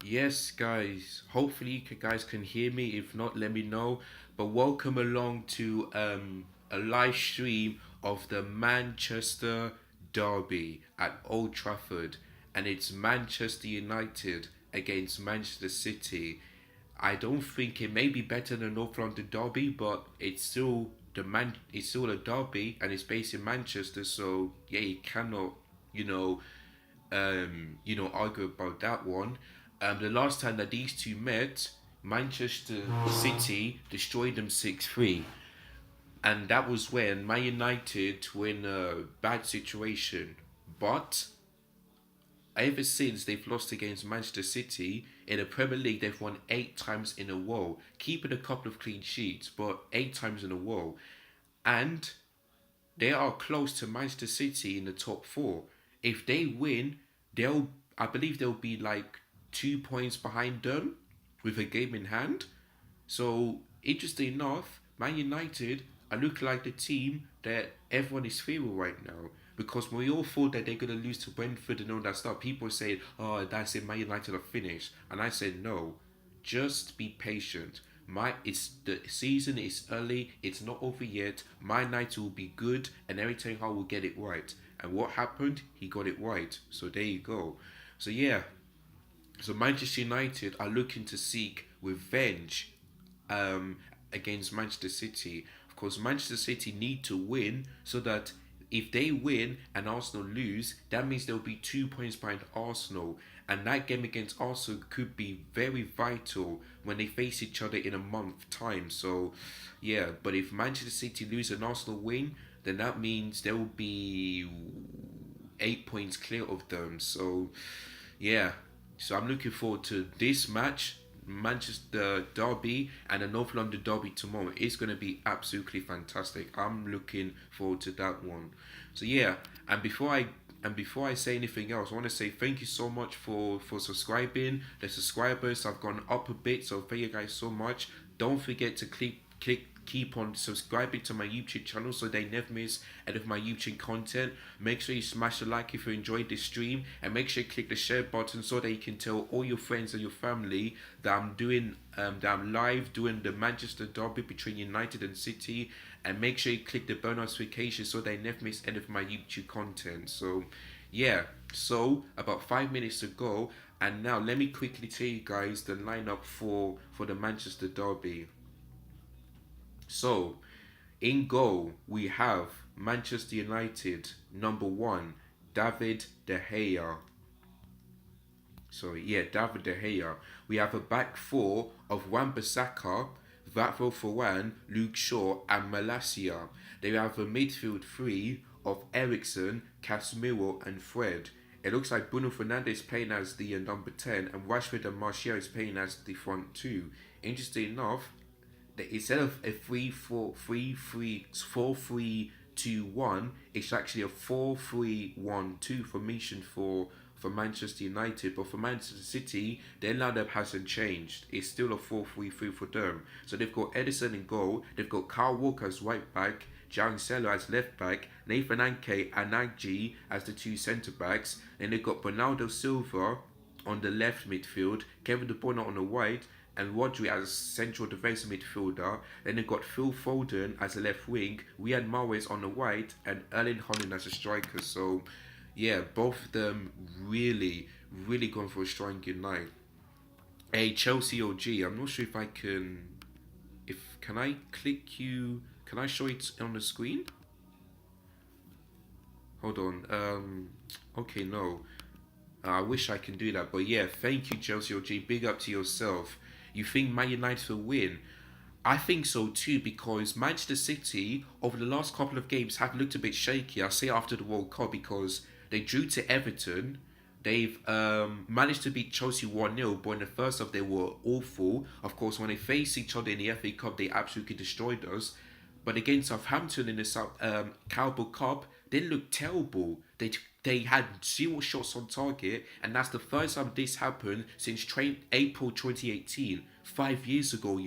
Yes, guys. Hopefully, guys can hear me. If not, let me know. But welcome along to a live stream of the Manchester Derby at Old Trafford, and it's Manchester United against Manchester City. I don't think it may be better than North London Derby, but it's still It's still a derby, and it's based in Manchester. So yeah, you cannot, you know, argue about that one. The last time that these two met, Manchester City destroyed them 6-3. And that was when Man United were in a bad situation. But ever since they've lost against Manchester City in the Premier League, they've won 8 times in a row, keeping a couple of clean sheets, but 8 times in a row. And they are close to Manchester City in the top four. If they win, I believe they'll be like 2 points behind them with a game in hand. So interesting enough, Man United are looking like the team that everyone is fearing right now. Because we all thought that they're gonna lose to Brentford and all that stuff. People say, "Oh, that's it. Man United are finished," and I said, "No, just be patient. It's the season is early. It's not over yet. My United will be good, and Eric Ten Hag will get it right." And what happened? He got it right. So there you go. So yeah, so Manchester United are looking to seek revenge um, against Manchester City. Of course, Manchester City need to win so that if they win and Arsenal lose, that means they'll be 2 points behind Arsenal. And that game against Arsenal could be very vital when they face each other in a month time. So, yeah, but if Manchester City lose and Arsenal win, then that means there will be 8 points clear of them. So, yeah, so I'm looking forward to this match, Manchester Derby and the North London Derby tomorrow. It's going to be absolutely fantastic. I'm looking forward to that one. So yeah, and before I say anything else, I want to say thank you so much for subscribing. The subscribers have gone up a bit, so thank you guys so much. Don't forget to keep on subscribing to my YouTube channel so they never miss any of my YouTube content. Make sure you smash the like if you enjoyed this stream, and make sure you click the share button so that you can tell all your friends and your family that I'm live doing the Manchester Derby between United and City, and make sure you click the bell notification so they never miss any of my YouTube content. So yeah, so about 5 minutes to go, and now let me quickly tell you guys the lineup for the Manchester Derby. So, in goal, we have Manchester United, number one, David De Gea. Sorry, yeah, David De Gea. We have a back four of Wan-Bissaka, Vatvo Foran, Luke Shaw, and Malacia. They have a midfield three of Ericsson, Casemiro, and Fred. It looks like Bruno Fernandes playing as the number 10, and Rashford and Martial is playing as the front two. Interesting enough, instead of a 4-3-2-1, it's actually a 4-3-1-2 formation for Manchester United. But for Manchester City, their lineup hasn't changed. It's still a 4-3-3 for them. So they've got Edison in goal, they've got Kyle Walker as right back, Cancelo as left back, Nathan Ake and Nagy as the two centre backs, and they've got Bernardo Silva on the left midfield, Kevin De Bruyne on the right, and Rodri as central defensive midfielder. Then they've got Phil Foden as a left wing, Riyad Mahrez on the right, and Erling Haaland as a striker. So, yeah, both of them really going for a strong night. Hey, Chelsea OG, I'm not sure if I can. If can I click you? Can I show it on the screen? Hold on. Okay, no. I wish I can do that, but yeah, thank you, Chelsea OG. Big up to yourself. You think Man United will win? I think so too, because Manchester City over the last couple of games have looked a bit shaky. I say after the World Cup because they drew to Everton. They've managed to beat Chelsea 1-0, but in the first half they were awful. Of course, when they faced each other in the FA Cup, they absolutely destroyed us. But against Southampton in the Carabao Cup, they looked terrible. They had 0 shots on target, and that's the first time this happened since April 2018, 5 years ago,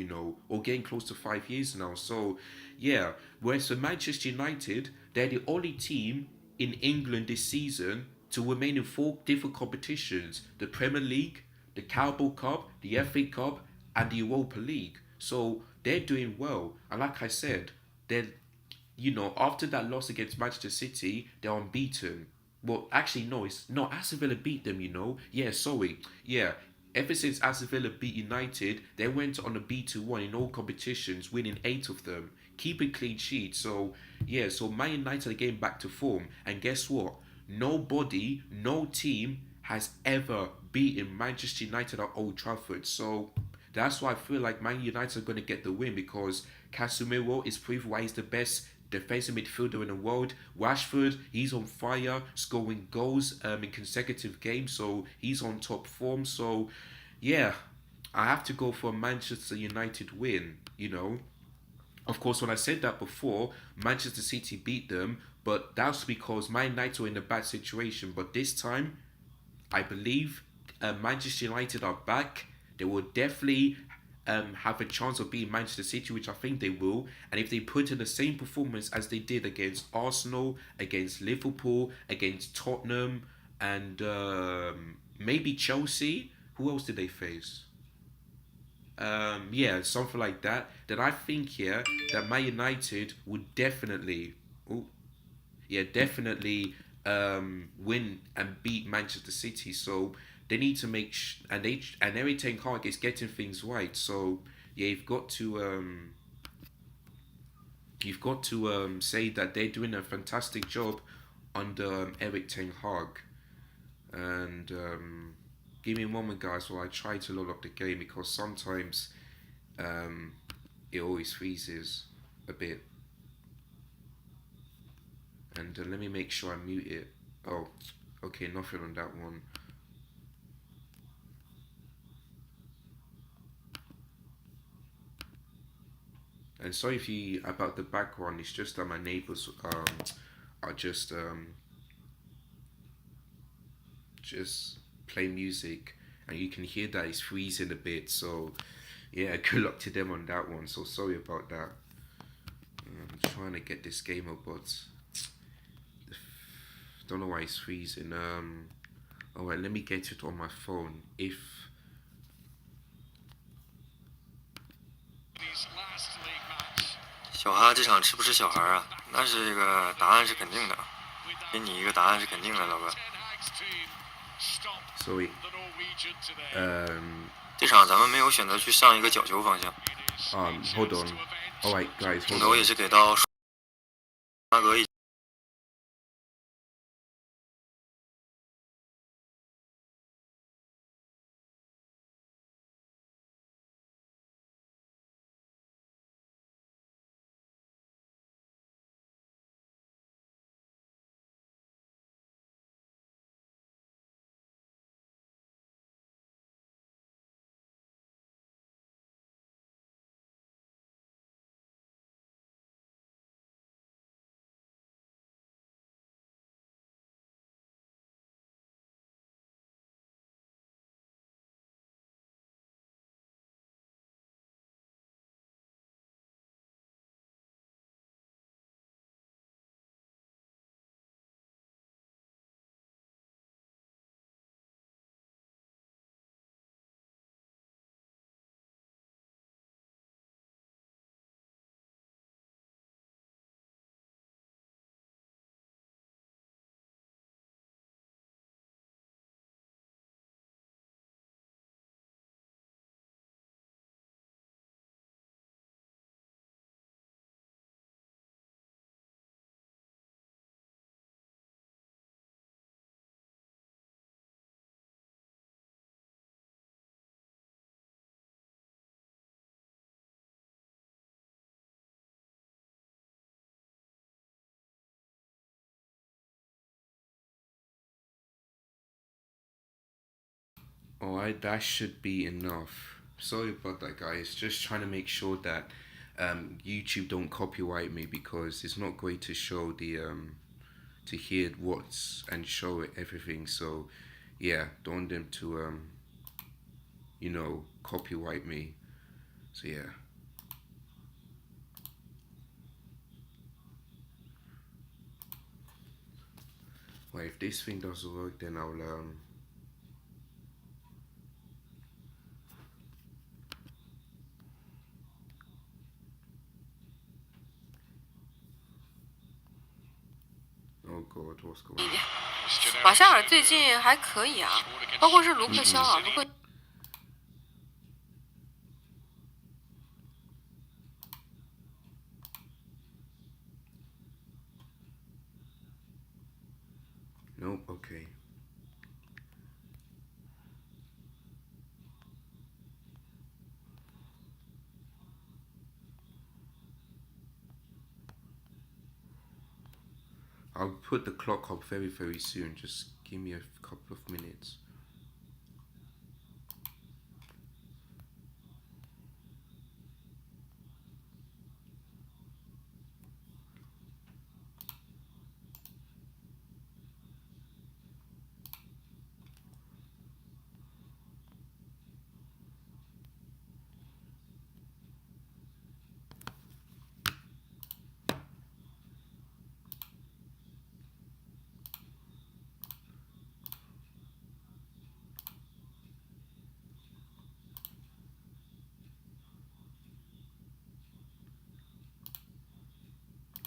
or getting close to 5 years now. So, yeah. Whereas for Manchester United, they're the only team in England this season to remain in four different competitions: the Premier League, the Carabao Cup, the FA Cup, and the Europa League. So they're doing well. And like I said, they're after that loss against Manchester City, they're unbeaten. Well, actually, no, it's not. Aston Villa beat them. Yeah, sorry. Yeah, ever since Aston Villa beat United, they went on a B2-1 in all competitions, winning 8 of them, keeping clean sheets. So yeah, so Man United are getting back to form, and guess what? Nobody, no team has ever beaten Manchester United at Old Trafford. So that's why I feel like Man United are going to get the win because Casemiro is proved why he's the best defensive midfielder in the world. Rashford, he's on fire, scoring goals in consecutive games, so he's on top form. So, yeah, I have to go for a Manchester United win. Of course, when I said that before, Manchester City beat them, but that's because Man United were in a bad situation. But this time, I believe Manchester United are back. They will definitely have a chance of beating Manchester City, which I think they will. And if they put in the same performance as they did against Arsenal, against Liverpool, against Tottenham, and maybe Chelsea, who else did they face? Yeah, something like that. Then I think that Man United would definitely, oh, yeah, definitely win and beat Manchester City. So they need to and Eric Ten Hag is getting things right. So yeah, you've got to say that they're doing a fantastic job under Eric Ten Hag. And give me a moment, guys, while I try to load up the game because sometimes um, it always freezes a bit. And let me make sure I mute it. Oh, okay, nothing on that one. And sorry if you about the background. It's just that my neighbors are just play music, and you can hear that it's freezing a bit. So yeah, good luck to them on that one. So sorry about that. I'm trying to get this game up, but don't know why it's freezing. Alright, let me get it on my phone. If 小哈这场吃不吃小孩啊？那是这个答案是肯定的，给你一个答案是肯定的，老哥。sorry，这场咱们没有选择去上一个角球方向。hold on. Alright, guys, 镜 hold 头 on. 也是给到阿格一。Alright, that should be enough. Sorry about that, guys. Just trying to make sure that YouTube don't copyright me because it's not great to show the to hear what's and show it everything. So yeah, don't want them to copyright me. So yeah. Well, if this thing doesn't work, then I'll God, what's going 一 on? 点。马夏尔最近还可以啊，包括是卢克肖啊，卢克。Nope, okay. I'll put the clock up very, very soon. Just give me a couple of minutes.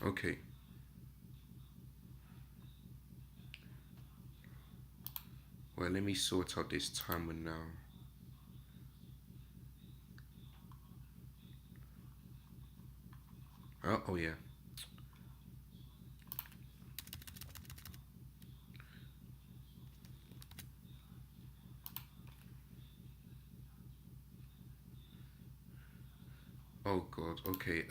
Okay. Well, let me sort out this timer now. Oh yeah. Oh God. Okay.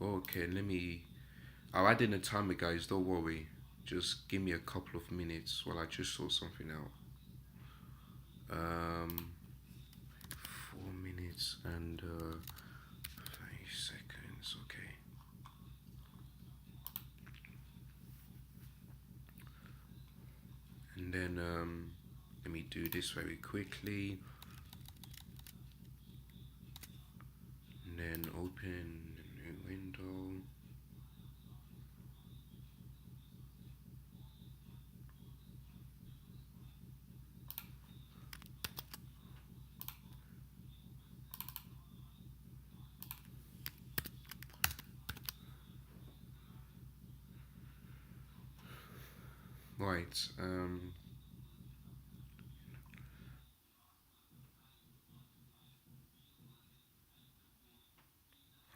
Okay. Let me. I'll add in a timer, guys. Don't worry. Just give me a couple of minutes while I just sort something out. 4 minutes and 30 seconds. Okay. And then let me do this very quickly. And then open a new window. Right.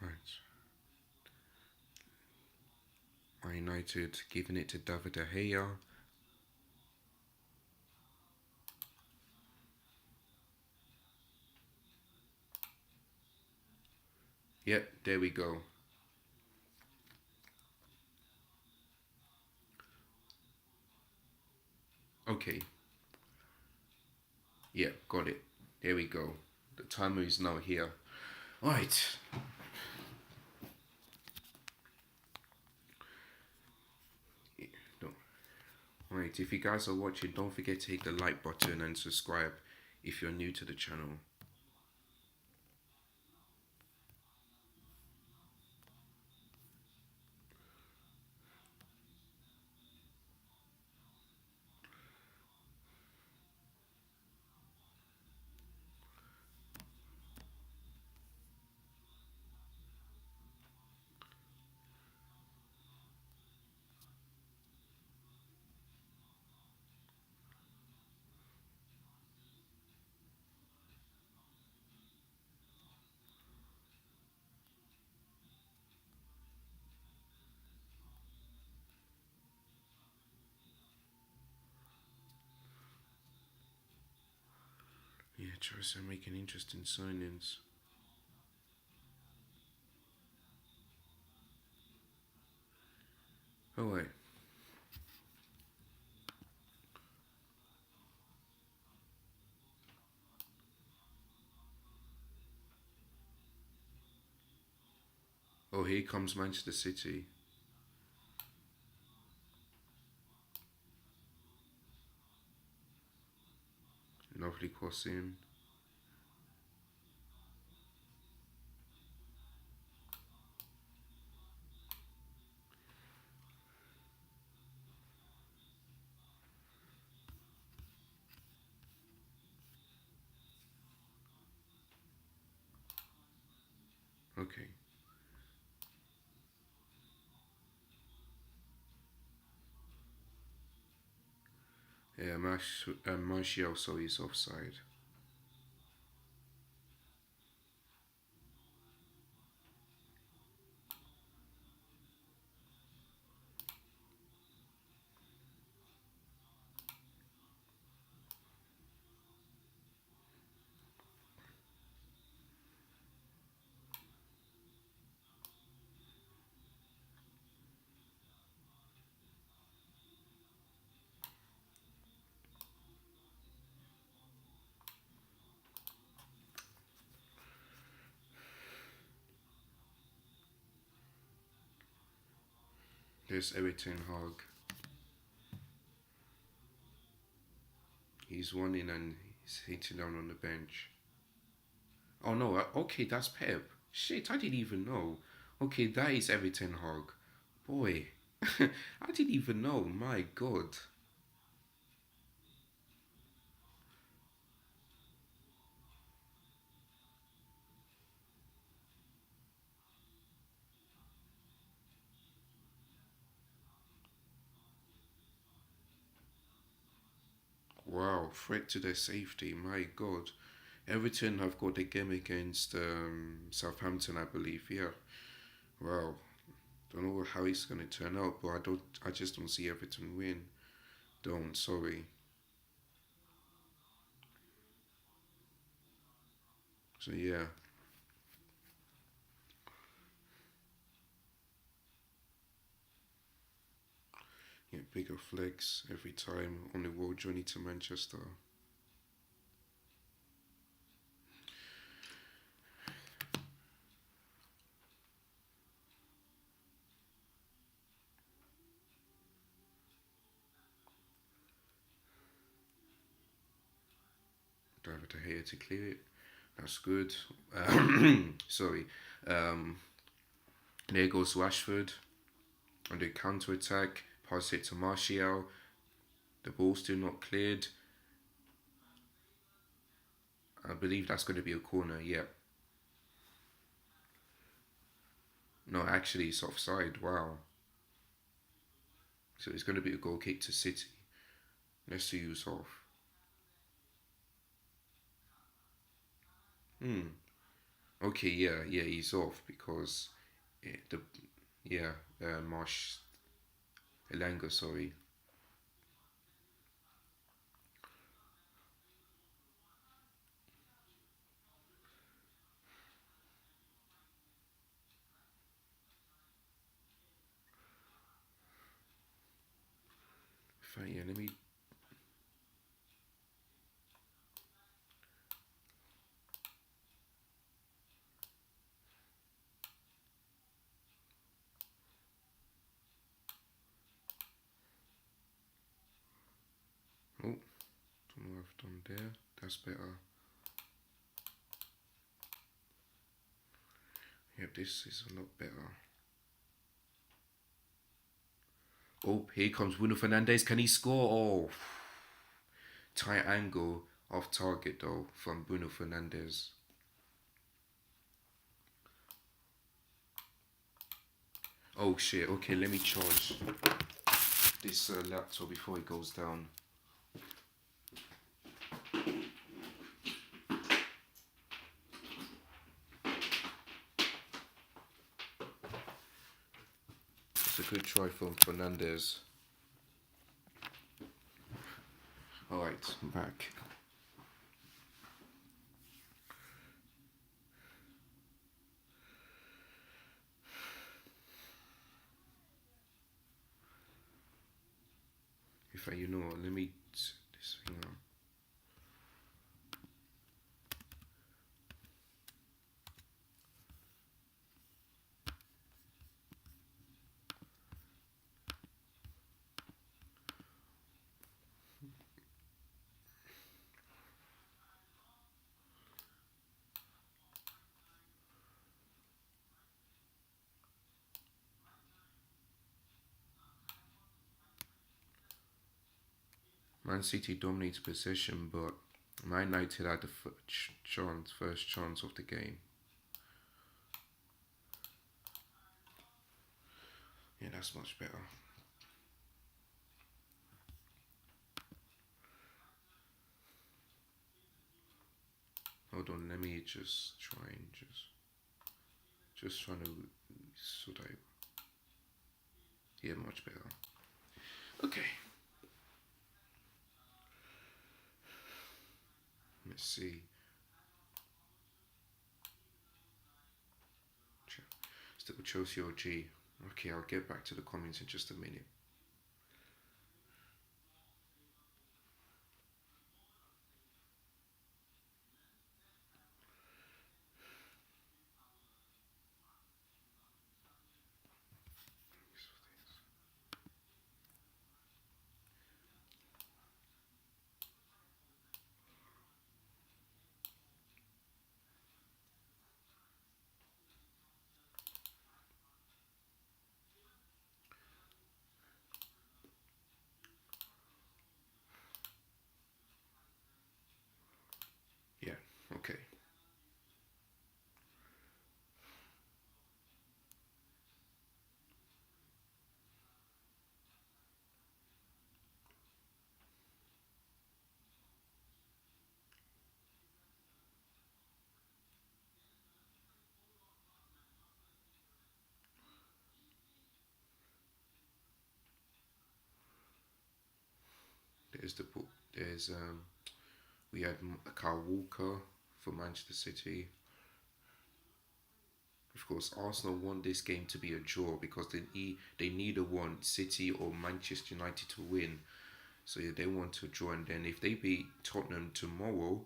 Right. Man United giving it to David De Gea. Yep, there we go. Okay. Yep, got it. There we go. The timer is now here. Right. Right, if you guys are watching, don't forget to hit the like button and subscribe if you're new to the channel. Yeah, Chelsea are making interesting signings. Oh wait. Oh, here comes Manchester City. Lovely crossing. Okay. Yeah, Martial, so he's offside. There's Everton Hog. He's one in and he's hitting down on the bench. Oh no, okay, that's Pep. Shit, I didn't even know. Okay, that is Everton Hog. Boy, I didn't even know. My God. Wow, threat to their safety. My God. Everton have got the game against Southampton, I believe. Yeah. Wow. Don't know how it's gonna turn out, but I just don't see Everton win. Don't. Sorry. So yeah. Yeah, bigger flex every time on the road journey to Manchester. Driver to here to clear it. That's good. Sorry. Um, there goes Rashford on the counter attack. Pass it to Martial. The ball's still not cleared. I believe that's going to be a corner. Yeah. No, actually, it's offside. Wow. So it's going to be a goal kick to City. Let's see who's off. Hmm. Okay. Yeah. Yeah. He's off because the yeah Marsh Elanga. Sorry. Yeah. Let me. Oh, don't know what I've done there. That's better. Yep, this is a lot better. Oh, here comes Bruno Fernandes. Can he score? Oh, tight angle off target though from Bruno Fernandes. Oh shit. Okay, let me charge this laptop before it goes down. It's a good try from Fernandes. Alright, I'm back. You know what, let me this thing on. Man City dominates possession, but Man United had the first chance of the game. Yeah, that's much better. Hold on, let me just try and just trying to sort out. Yeah, much better. Okay. Let's see. Still Chelsea OG. Okay, I'll get back to the comments in just a minute. Yeah, okay. There's the book. There's we had Kyle Walker for Manchester City. Of course, Arsenal want this game to be a draw because they neither want City or Manchester United to win. So yeah, they want to draw, and then if they beat Tottenham tomorrow,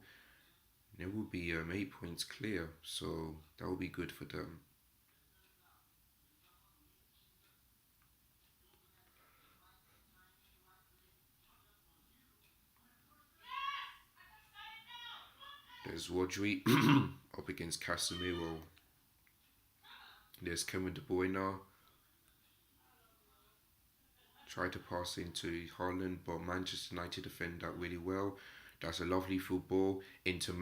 they will be 8 points clear. So that will be good for them. There's Rodri up against Casemiro. There's Kevin De Bruyne. Tried to pass into Haaland, but Manchester United defend that really well. That's a lovely football into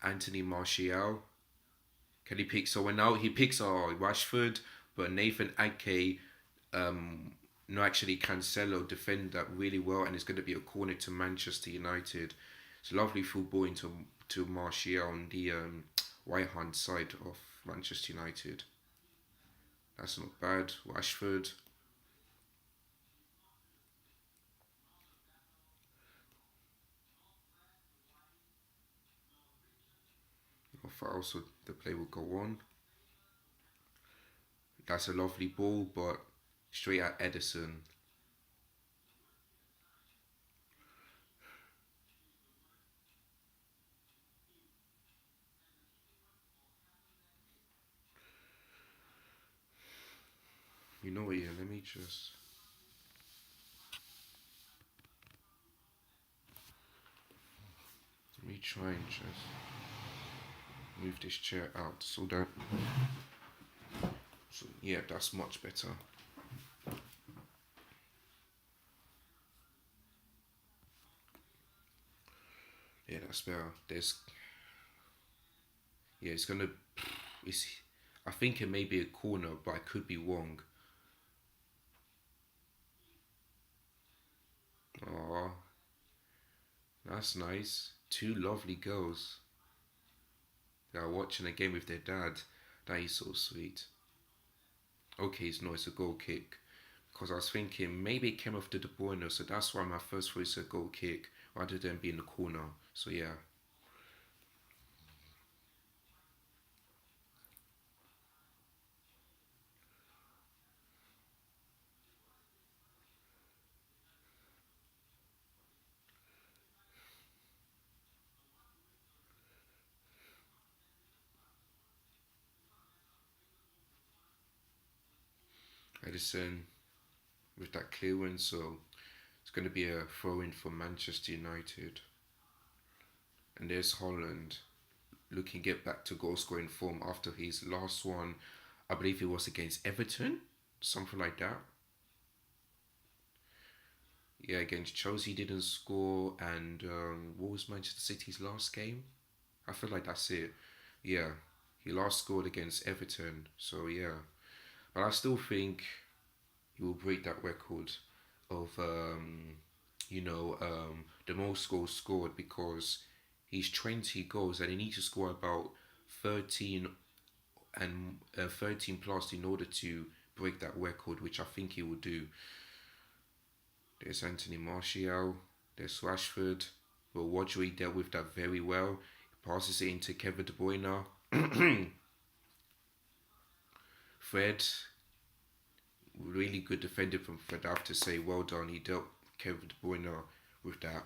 Anthony Martial. Can he pick someone out? He picks Rashford, but Nathan Ake, no, actually Cancelo defend that really well, and it's going to be a corner to Manchester United. It's a lovely football into Martial on the right hand side of Manchester United. That's not bad. Rashford. Also, the play will go on. That's a lovely ball, but straight at Edison. You know what? Yeah, let me try and just move this chair out so that. So yeah, that's much better. Yeah, that's better. It's gonna. It's. I think it may be a corner, but I could be wrong. Oh, that's nice. Two lovely girls. They are watching a game with their dad. That is so sweet. Okay, it's a goal kick. Because I was thinking maybe it came after De Bruyne, so that's why my first thought is a goal kick rather than being the corner. So yeah. Edison with that clearance, so it's going to be a throw in for Manchester United. And there's Holland looking to get back to goal scoring form after his last one. I believe it was against Everton, something like that. Yeah, against Chelsea didn't score, and what was Manchester City's last game? I feel like that's it. Yeah, he last scored against Everton, so yeah. But I still think he will break that record of the most goals scored because he's 20 goals and he needs to score about 13 and 13 plus in order to break that record, which I think he will do. There's Anthony Martial, there's Rashford. Well, Rodri dealt with that very well. He passes it into Kevin De Bruyne. Fred, really good defender from Fred. I have to say, well done. He dealt Kevin De Bruyne with that.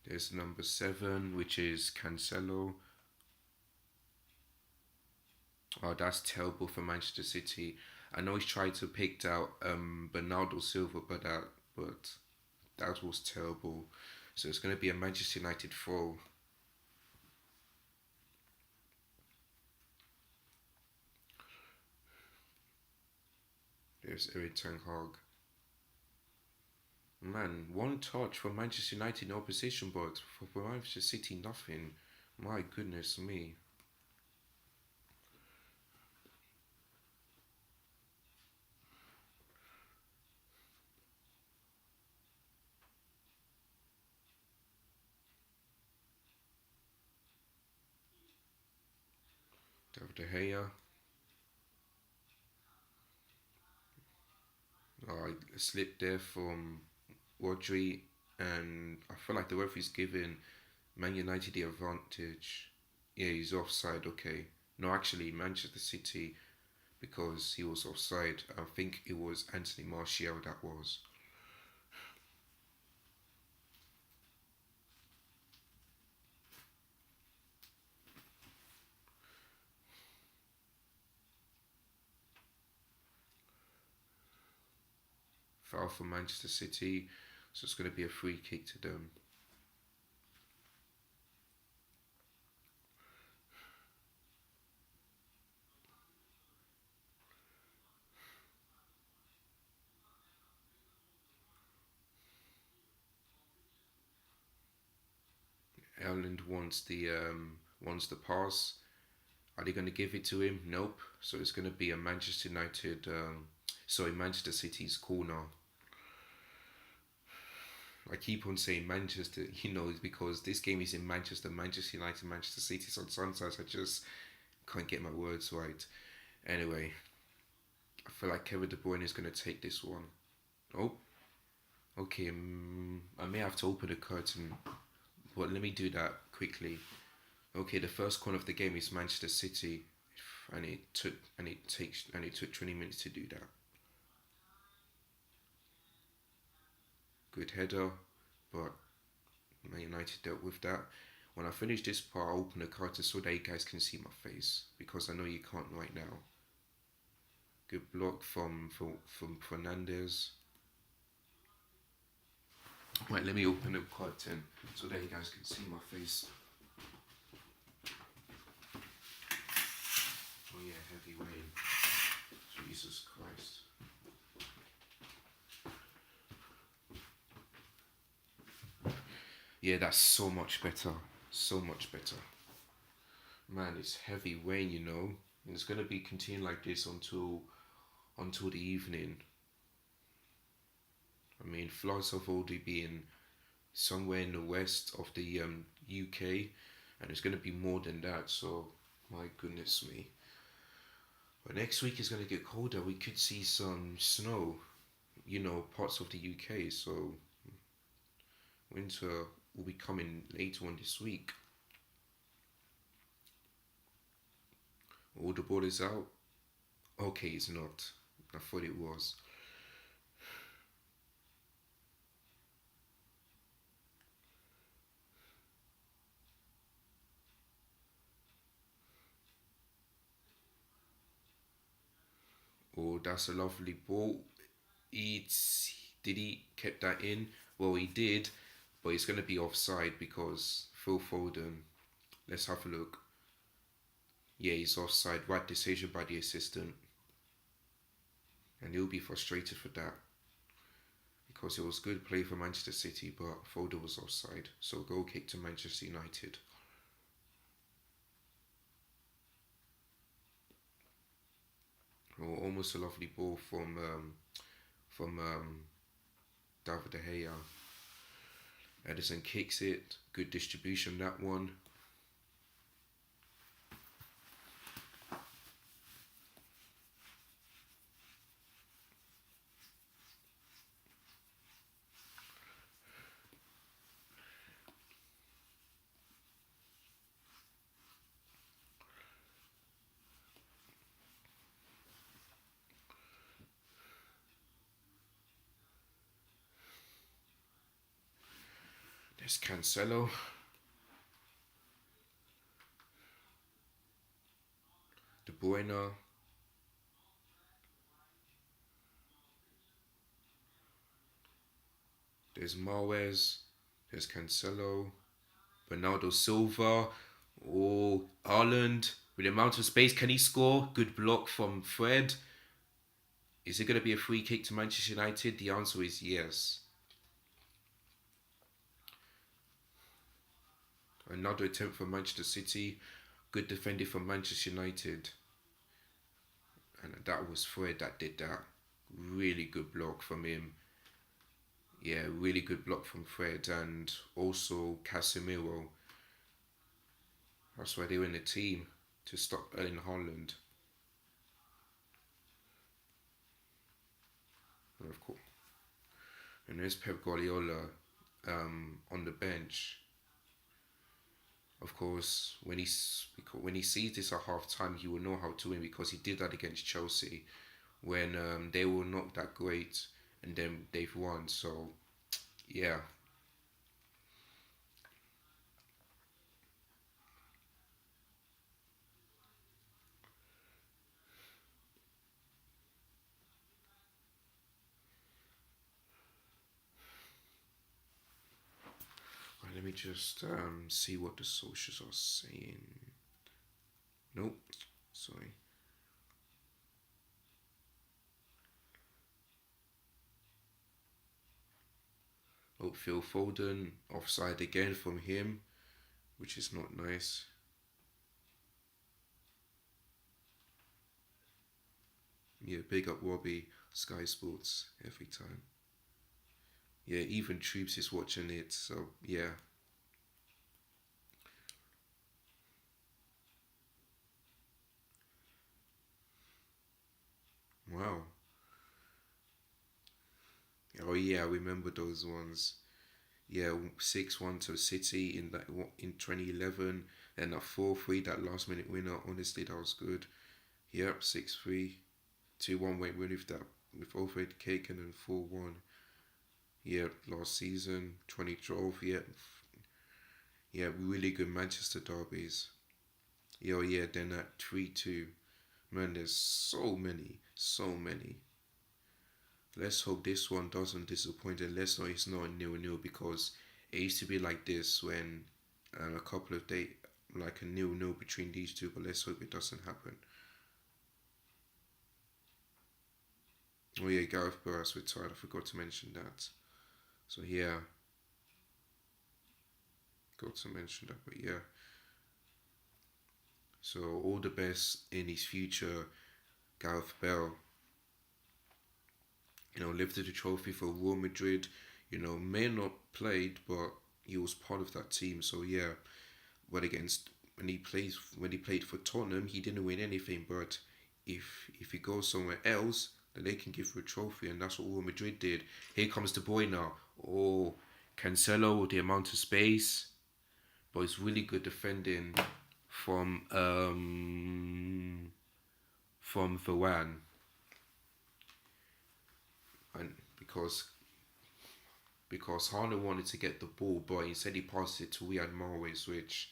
There's number 7, which is Cancelo. Oh, that's terrible for Manchester City. I know he's tried to pick out Bernardo Silva, but that was terrible. So it's going to be a Manchester United throw. There's Eric Ten Hag. Man, one touch for Manchester United in opposition box. For Manchester City, nothing. My goodness me. David De Gea. I slipped there from Rodri, and I feel like the referee's giving Man United the advantage. Yeah, he's offside. Okay, no, actually Manchester City because he was offside. I think it was Anthony Martial that was. Foul for Manchester City, so it's going to be a free kick to them. Ireland wants the pass. Are they going to give it to him? Nope. So it's going to be a Manchester United, Manchester City's corner. I keep on saying Manchester, it's because this game is in Manchester, Manchester United, Manchester City. So sometimes I just can't get my words right. Anyway, I feel like Kevin De Bruyne is going to take this one. Oh, okay. I may have to open the curtain, but let me do that quickly. Okay, the first corner of the game is Manchester City, and it took 20 minutes to do that. Good header, but Man United dealt with that. When I finish this part, I'll open the curtain so that you guys can see my face because I know you can't right now. Good block from Fernandez. Right, let me open the curtain so that you guys can see my face. Oh yeah, heavy rain. Jesus Christ. Yeah, that's so much better. So much better. Man, it's heavy rain. And it's gonna be continuing like this until the evening. I mean, floods have already been somewhere in the west of the UK, and it's gonna be more than that. So, my goodness me. But next week is gonna get colder. We could see some snow, parts of the UK. So, winter will be coming later on this week. All the ball is out. Okay, it's not. I thought it was. Oh, that's a lovely ball. Did he kept that in? Well, he did, but it's going to be offside because Phil Foden. Let's have a look. Yeah, he's offside. Right decision by the assistant, and he'll be frustrated for that because it was good play for Manchester City, but Foden was offside. So goal kick to Manchester United. Oh, almost a lovely ball from David De Gea. Edison kicks it. Good distribution that one. There's Cancelo. De Bruyne. There's Mahrez. There's Cancelo. Bernardo Silva. Oh, Haaland. With the amount of space, can he score? Good block from Fred. Is it going to be a free kick to Manchester United? The answer is yes. Another attempt from Manchester City. Good defending from Manchester United. And that was Fred that did that. Really good block from him. Yeah, really good block from Fred and also Casemiro. That's why they were in the team, to stop Erling Haaland. And of course, and there's Pep Guardiola on the bench. Of course, when he sees this at half time, he will know how to win because he did that against Chelsea when they were not that great and then they've won. So, yeah. Right, let me just see what the socials are saying. Nope, sorry. Oh, Phil Foden, offside again from him, which is not nice. Yeah, big up Robbie, Sky Sports, every time. Yeah, even Troops is watching it, so yeah. Wow. Oh yeah, I remember those ones. Yeah, 6-1 to City in 2011, and a 4-3 that last minute winner. Honestly, that was good. Yep, 6-3, 2-1 went win with that with overhead cake and then 4-1. Yeah, last season 2012. Yeah, yeah, really good Manchester derbies. Yeah, oh yeah, then at 3-2. Man, there's so many, so many. Let's hope this one doesn't disappoint and let's know it's not a 0-0 because it used to be like this when a couple of days, like a 0-0 between these two, but let's hope it doesn't happen. Oh yeah, Gareth Bale has retired, I forgot to mention that. So yeah, got to mention that, but yeah. So all the best in his future, Gareth Bale. Lifted the trophy for Real Madrid. May not played, but he was part of that team. So yeah, but against when he played for Tottenham, he didn't win anything. But if he goes somewhere else, then they can give him a trophy, and that's what Real Madrid did. Here comes the boy now. Oh, Cancelo with the amount of space, but it's really good defending from Varane, and because Haaland wanted to get the ball, but instead he passed it to Riyad Mahrez, which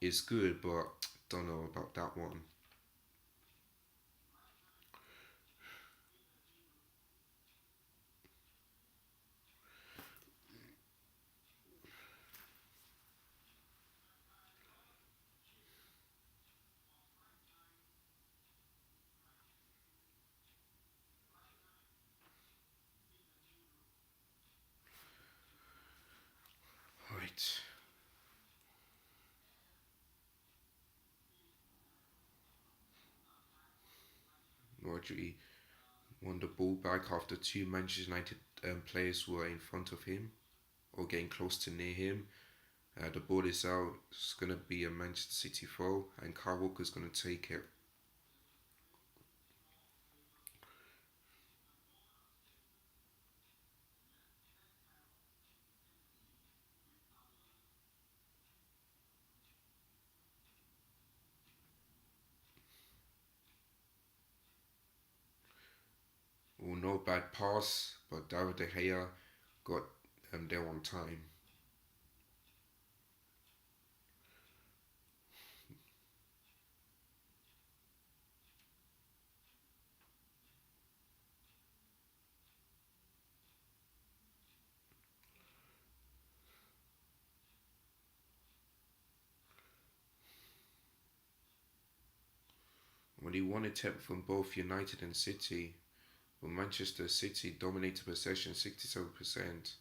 is good, but don't know about that one. gradually won the ball back after two Manchester United players were in front of him or getting close to near him. The ball is out. It's going to be a Manchester City throw, and Kyle Walker's going to take it. Oh, no bad pass, but David De Gea got there on time. When he won attempt from both United and City, but Manchester City dominated possession 67%.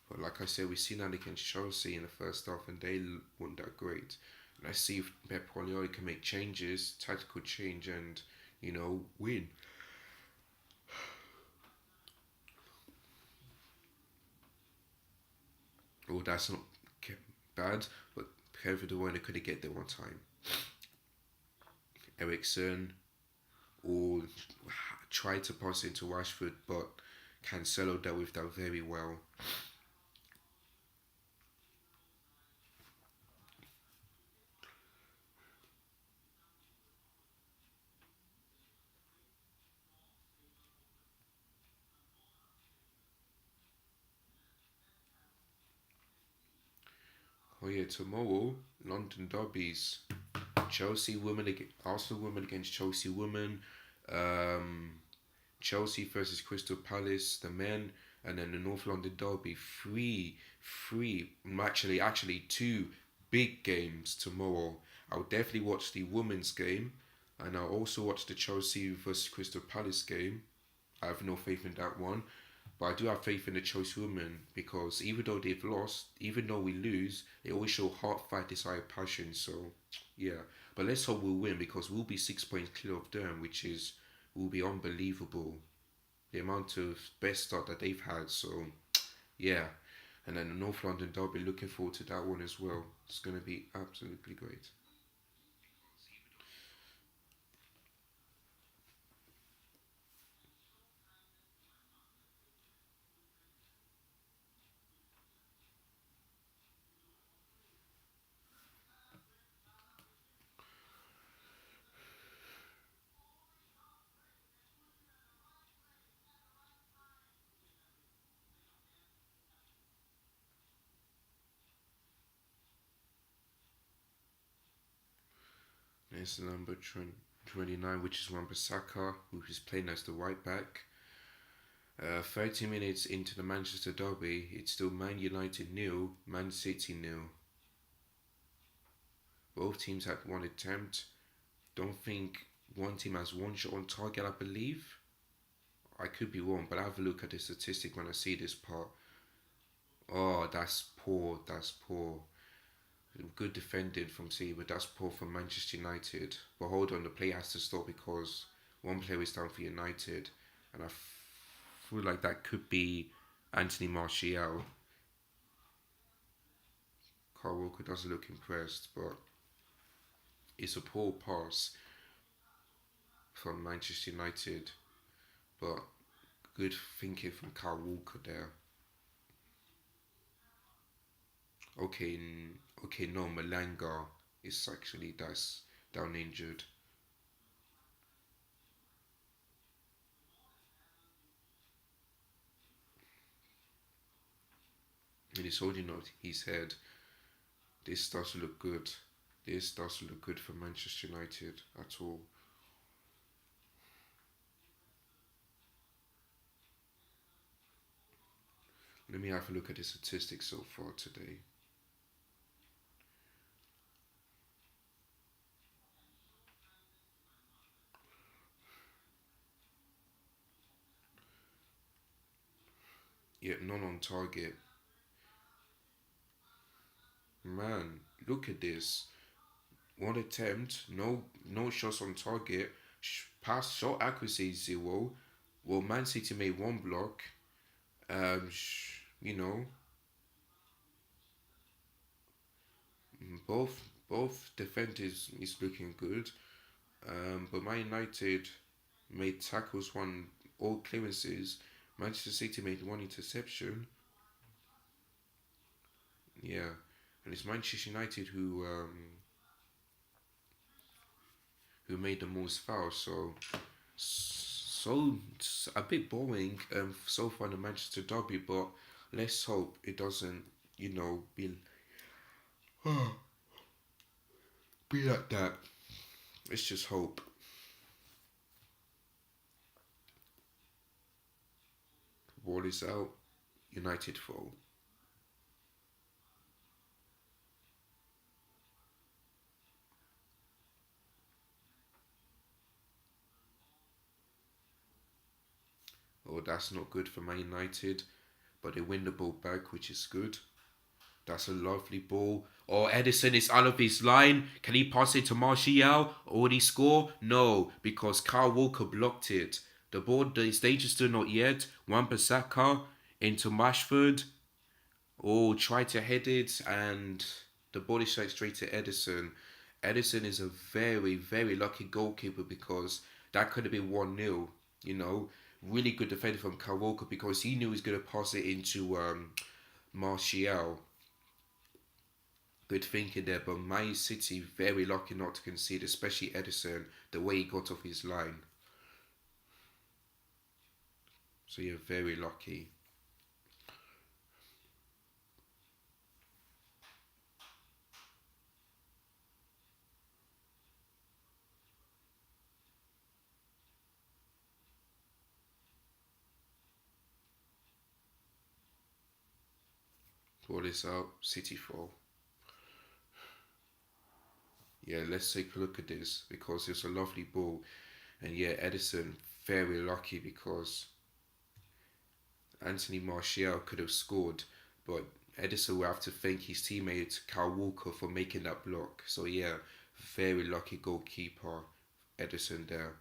But like I said, we've seen that against Chelsea in the first half, and they weren't that great. And I see if Pep Guardiola can make changes, tactical change, and win. Oh, that's not bad, but Kevin De Bruyne couldn't get there one time. Ericsson or tried to pass it into Rashford, but Cancelo dealt with that very well. Oh yeah, tomorrow, London derbies. Chelsea women against Arsenal women against Chelsea women. Um, Chelsea versus Crystal Palace, the men, and then the North London derby. Actually, two big games tomorrow. I'll definitely watch the women's game, and I'll also watch the Chelsea versus Crystal Palace game. I have no faith in that one. But I do have faith in the Chelsea women because even though they've lost, even though we lose, they always show heart, fight, desire, passion. So, yeah. But let's hope we'll win because we'll be 6 points clear of them, which will be unbelievable. The amount of best start that they've had. So, yeah. And then the North London derby, looking forward to that one as well. It's going to be absolutely great. Next number 29, which is Wan-Bissaka, who is playing as the right back. 30 minutes into the Manchester derby, it's still Man United nil, Man City nil. Both teams had one attempt. Don't think one team has one shot on target, I believe. I could be wrong, but I have a look at the statistic when I see this part. Oh, that's poor. That's poor. Good defending from City, but that's poor from Manchester United. But hold on, the play has to stop because one player is down for United, and I feel like that could be Anthony Martial. Carl Walker doesn't look impressed, but it's a poor pass from Manchester United. But good thinking from Carl Walker there. Okay, okay, no, Malanga is actually that's down injured. And he's holding out his head. This does look good. This does look good for Manchester United at all. Let me have a look at the statistics so far today. Yet none on target. Man, look at this. One attempt, no shots on target, Pass shot accuracy 0. Well, Man City made one block. You know, both defenders is looking good. But Man United made tackles, won all clearances. Manchester City made one interception. Yeah, and it's Manchester United who made the most fouls. So it's a bit boring so far in the Manchester derby, but let's hope it doesn't, be like that. Let's just hope. Ball is out. United fall. Oh, that's not good for Man United, but they win the ball back, which is good. That's a lovely ball. Oh, Edison is out of his line. Can he pass it to Martial? Already score? No, because Kyle Walker blocked it. The ball is dangerous still not yet. Wan-Bissaka into Rashford. Oh, try to head it, and the ball is straight to Edison. Edison is a very, very lucky goalkeeper because that could have been 1-0. You know, really good defender from Kyle Walker because he knew he was going to pass it into Martial. Good thinking there, but Man City very lucky not to concede, especially Edison, the way he got off his line. So you're very lucky. Pull this out, City fall. Yeah, let's take a look at this because it's a lovely ball. And yeah, Edison very lucky because Anthony Martial could have scored, but Edison will have to thank his teammate Kyle Walker for making that block. So yeah, very lucky goalkeeper Edison there.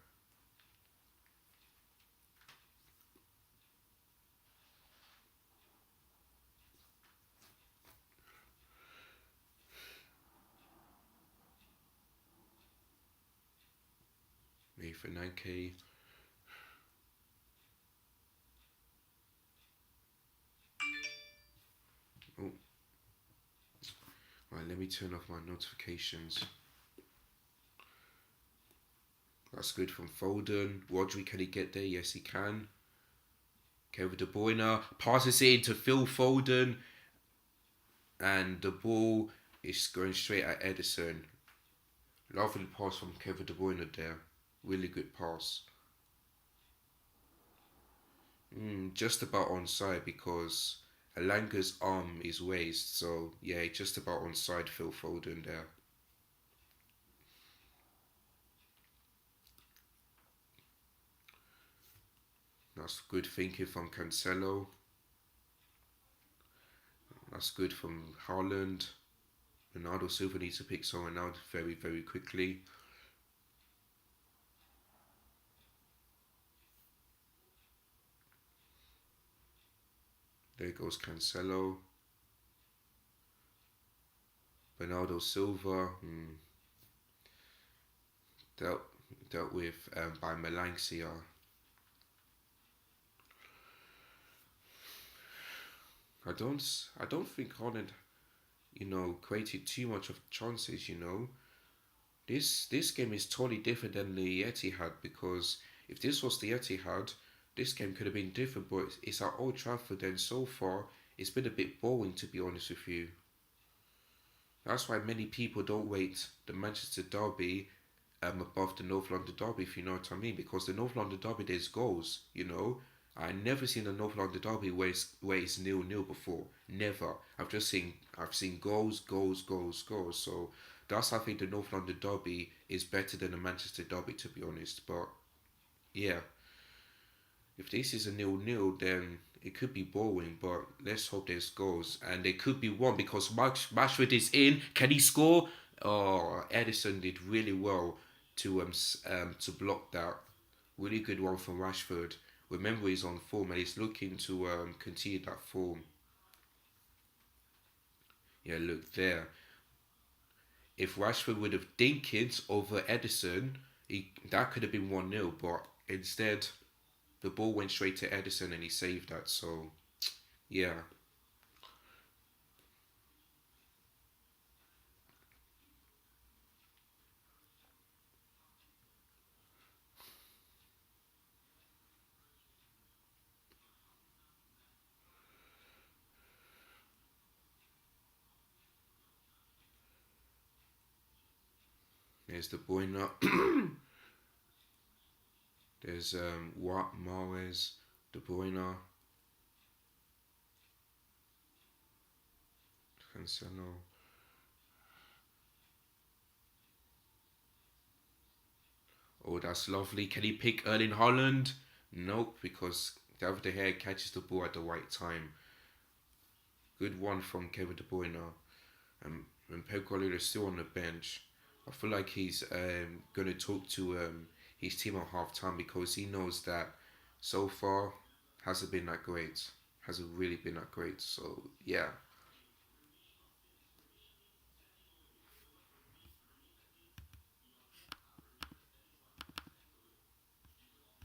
Made for 9K. Oh. Right, let me turn off my notifications. That's good from Foden. Rodri, can he get there? Yes, he can. Kevin De Bruyne passes it into Phil Foden, and the ball is going straight at Edison. Lovely pass from Kevin De Bruyne there. Really good pass. Just about onside because Alanga's arm is raised, so yeah, just about onside Phil Foden there. That's good thinking from Cancelo. That's good from Haaland. Bernardo Silva needs to pick someone out very, very quickly. There goes Cancelo. Bernardo Silva. Dealt with by Malaysia. I don't think Holland, created too much of chances. This game is totally different than the Etihad because if this was the Etihad, this game could have been different. But it's at Old Trafford, and so far it's been a bit boring to be honest with you. That's why many people don't rate the Manchester derby above the North London derby, if you know what I mean. Because the North London derby, there's goals. I never seen a North London derby where it's 0-0 before. Never. I've seen goals, goals, goals, goals. So that's, I think, the North London derby is better than the Manchester derby, to be honest. But yeah, if this is a 0-0, then it could be boring. But let's hope there's goals, and there could be one because Rashford is in. Can he score? Oh, Edison did really well to block that. Really good one from Rashford. Remember, he's on form and he's looking to continue that form. Yeah, look there. If Rashford would have dinked it over Edison, that could have been 1-0. But instead, the ball went straight to Edison and he saved that. So, yeah. There's the boy now. There's Watt, Mahrez, De Bruyne, Cancelo. Oh, that's lovely. Can he pick Erling Haaland? Nope, because David De Gea catches the ball at the right time. Good one from Kevin De Bruyne. And Pep Guardiola is still on the bench. I feel like he's going to talk to his team at half time because he knows that so far hasn't been that great. Hasn't really been that great. So, yeah.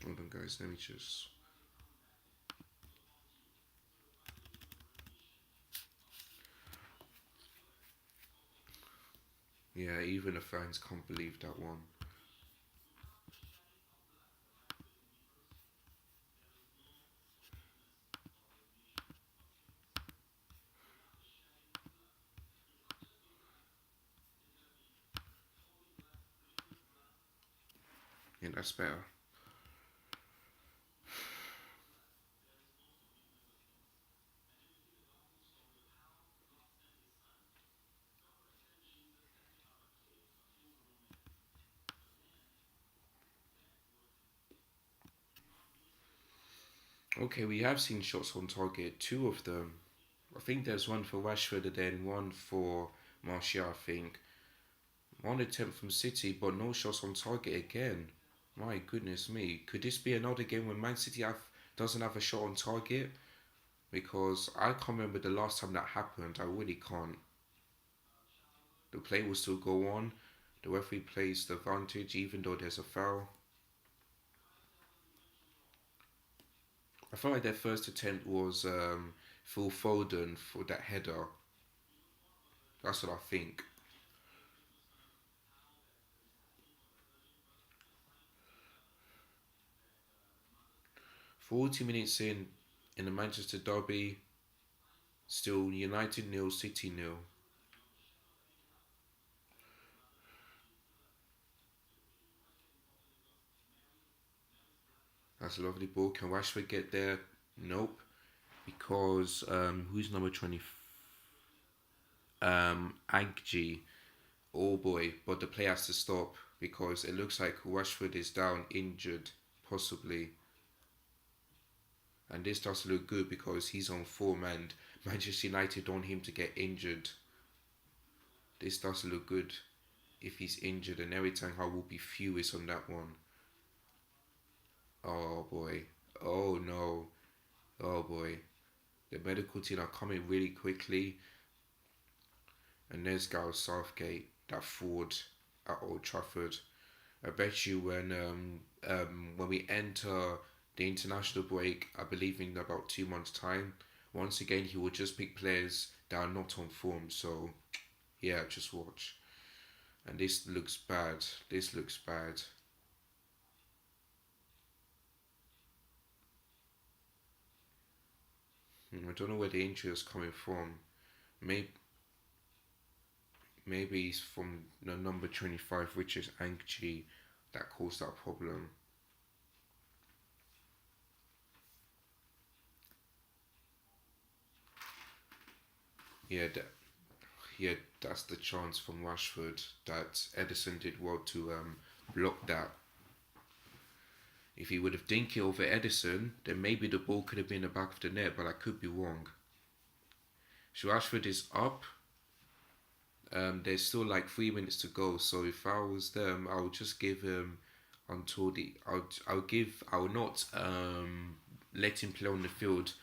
Hold on, guys. Let me just. Yeah, even the fans can't believe that one. Yeah, that's better. Okay, we have seen shots on target, two of them. I think there's one for Rashford and then one for Martial, I think. One attempt from City, but no shots on target again. My goodness me. Could this be another game when Man City doesn't have a shot on target? Because I can't remember the last time that happened. I really can't. The play will still go on. The referee plays the advantage even though there's a foul. I felt like their first attempt was Phil Foden for that header. That's what I think. 40 minutes in the Manchester derby, still United 0, City 0. That's a lovely ball. Can Rashford get there? Nope. Because who's number 20? Agji. Oh boy, but the play has to stop because it looks like Rashford is down, injured, possibly. And this doesn't look good because he's on form and Manchester United want him to get injured. This doesn't look good if he's injured, and every time I will be furious on that one. Oh boy. Oh no. Oh boy. The medical team are coming really quickly. And there's Gareth Southgate, that forward at Old Trafford. I bet you when we enter the international break, I believe in about 2 months' time, once again he will just pick players that are not on form. So yeah, just watch. And this looks bad. This looks bad. I don't know where the injury is coming from. Maybe maybe it's from the number 25, which is Angji, that caused that problem. Yeah, yeah, that's the chance from Rashford that Edison did well to block that. If he would have dinked it over Edison, then maybe the ball could have been in the back of the net, but I could be wrong. So Rashford is up. there's still like 3 minutes to go. So if I was them, I would just give him until the. I will not let him play on the field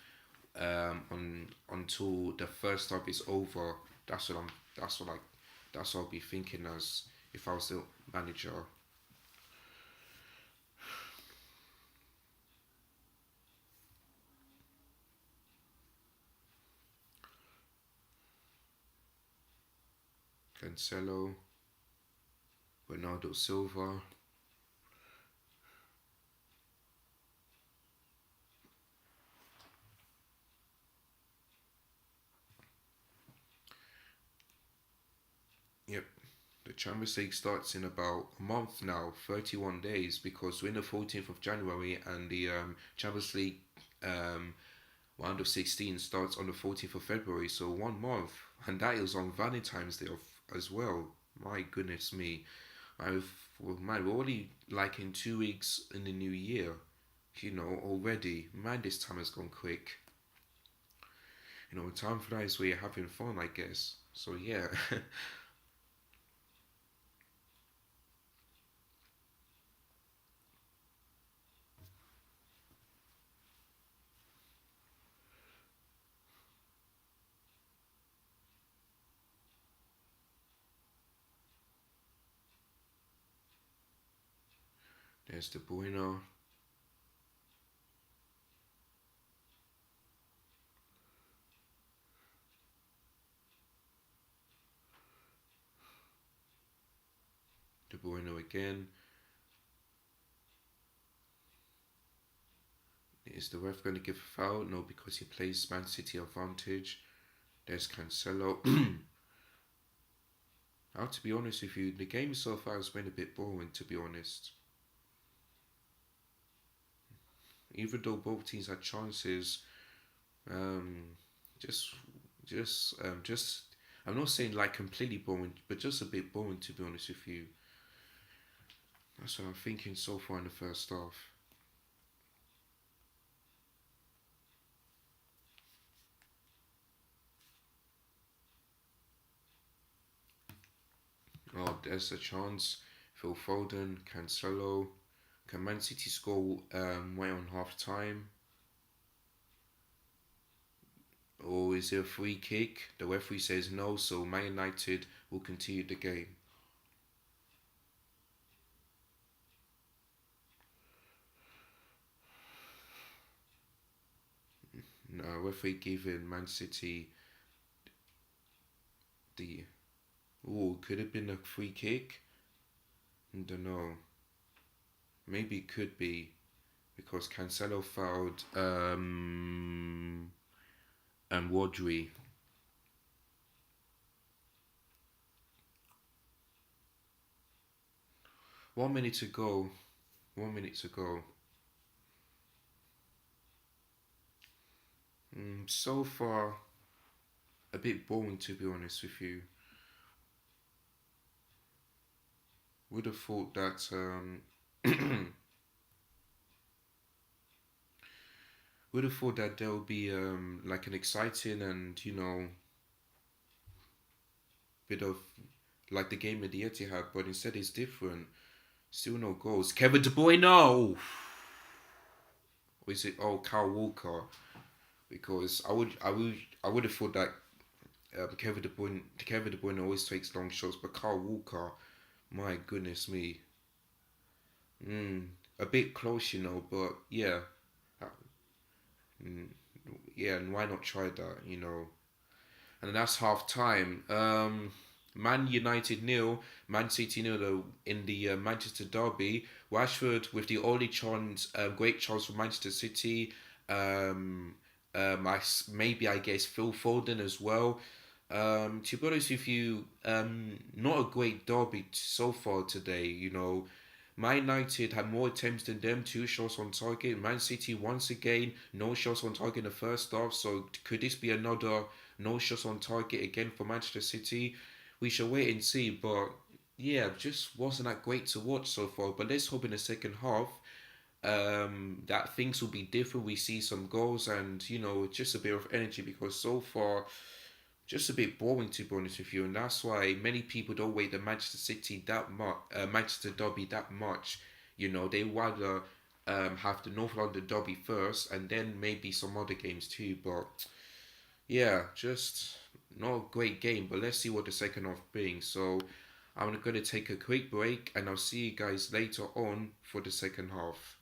on until the first half is over. That's what I'm. That's what I. That's what I'll be thinking as if I was the manager. Cancelo, Bernardo Silva. Yep, the Champions League starts in about a month now, 31 days, because we're in the 14th of January and the Champions League um, round of 16 starts on the 14th of February, so 1 month. And that is on Valentine's Day as well. My goodness me. Man, we're already like in 2 weeks in the new year, already. Man, this time has gone quick. Time flies where you're having fun, I guess. So, yeah. There's the Bueno. De Bruyne again. Is the ref going to give a foul? No, because he plays Man City advantage. There's Cancelo. Now, to be honest with you, the game so far has been a bit boring, to be honest. Even though both teams had chances, um, just, just, I'm not saying like completely boring, but just a bit boring, to be honest with you. That's what I'm thinking so far in the first half. Oh, there's a chance. Phil Foden, Cancelo. Can Man City score way on half time? Or is it a free kick? The referee says no, so Man United will continue the game. No, referee giving Man City the. Oh, could have been a free kick? I don't know. Maybe it could be because Cancelo fouled Rodri. 1 minute to go. 1 minute to go. So far, a bit boring to be honest with you. Would have thought that would have thought that there'll be like an exciting and bit of like the game at the Etihad, but instead it's different. Still no goals. Kevin De Bruyne, no. Or is it Kyle Walker? Because I would have thought that Kevin De Bruyne always takes long shots, but Kyle Walker, my goodness me, a bit close, but yeah, uh, mm, yeah, and why not try that? And that's half time. Man United nil, Man City nil in the Manchester derby. Rashford with the only chance, great chance for Manchester City. Um, maybe I guess Phil Foden as well. To be honest with you, not a great derby so far today. Man United had more attempts than them, 2 shots on target. Man City once again, no shots on target in the first half. So could this be another no shots on target again for Manchester City? We shall wait and see. But yeah, just wasn't that great to watch so far. But let's hope in the second half that things will be different. We see some goals and just a bit of energy because so far just a bit boring to be honest with you, and that's why many people don't rate the Manchester City that much, Manchester Derby that much. You know, they rather have the North London Derby first, and then maybe some other games too. But yeah, just not a great game. But let's see what the second half brings. So I'm gonna take a quick break, and I'll see you guys later on for the second half.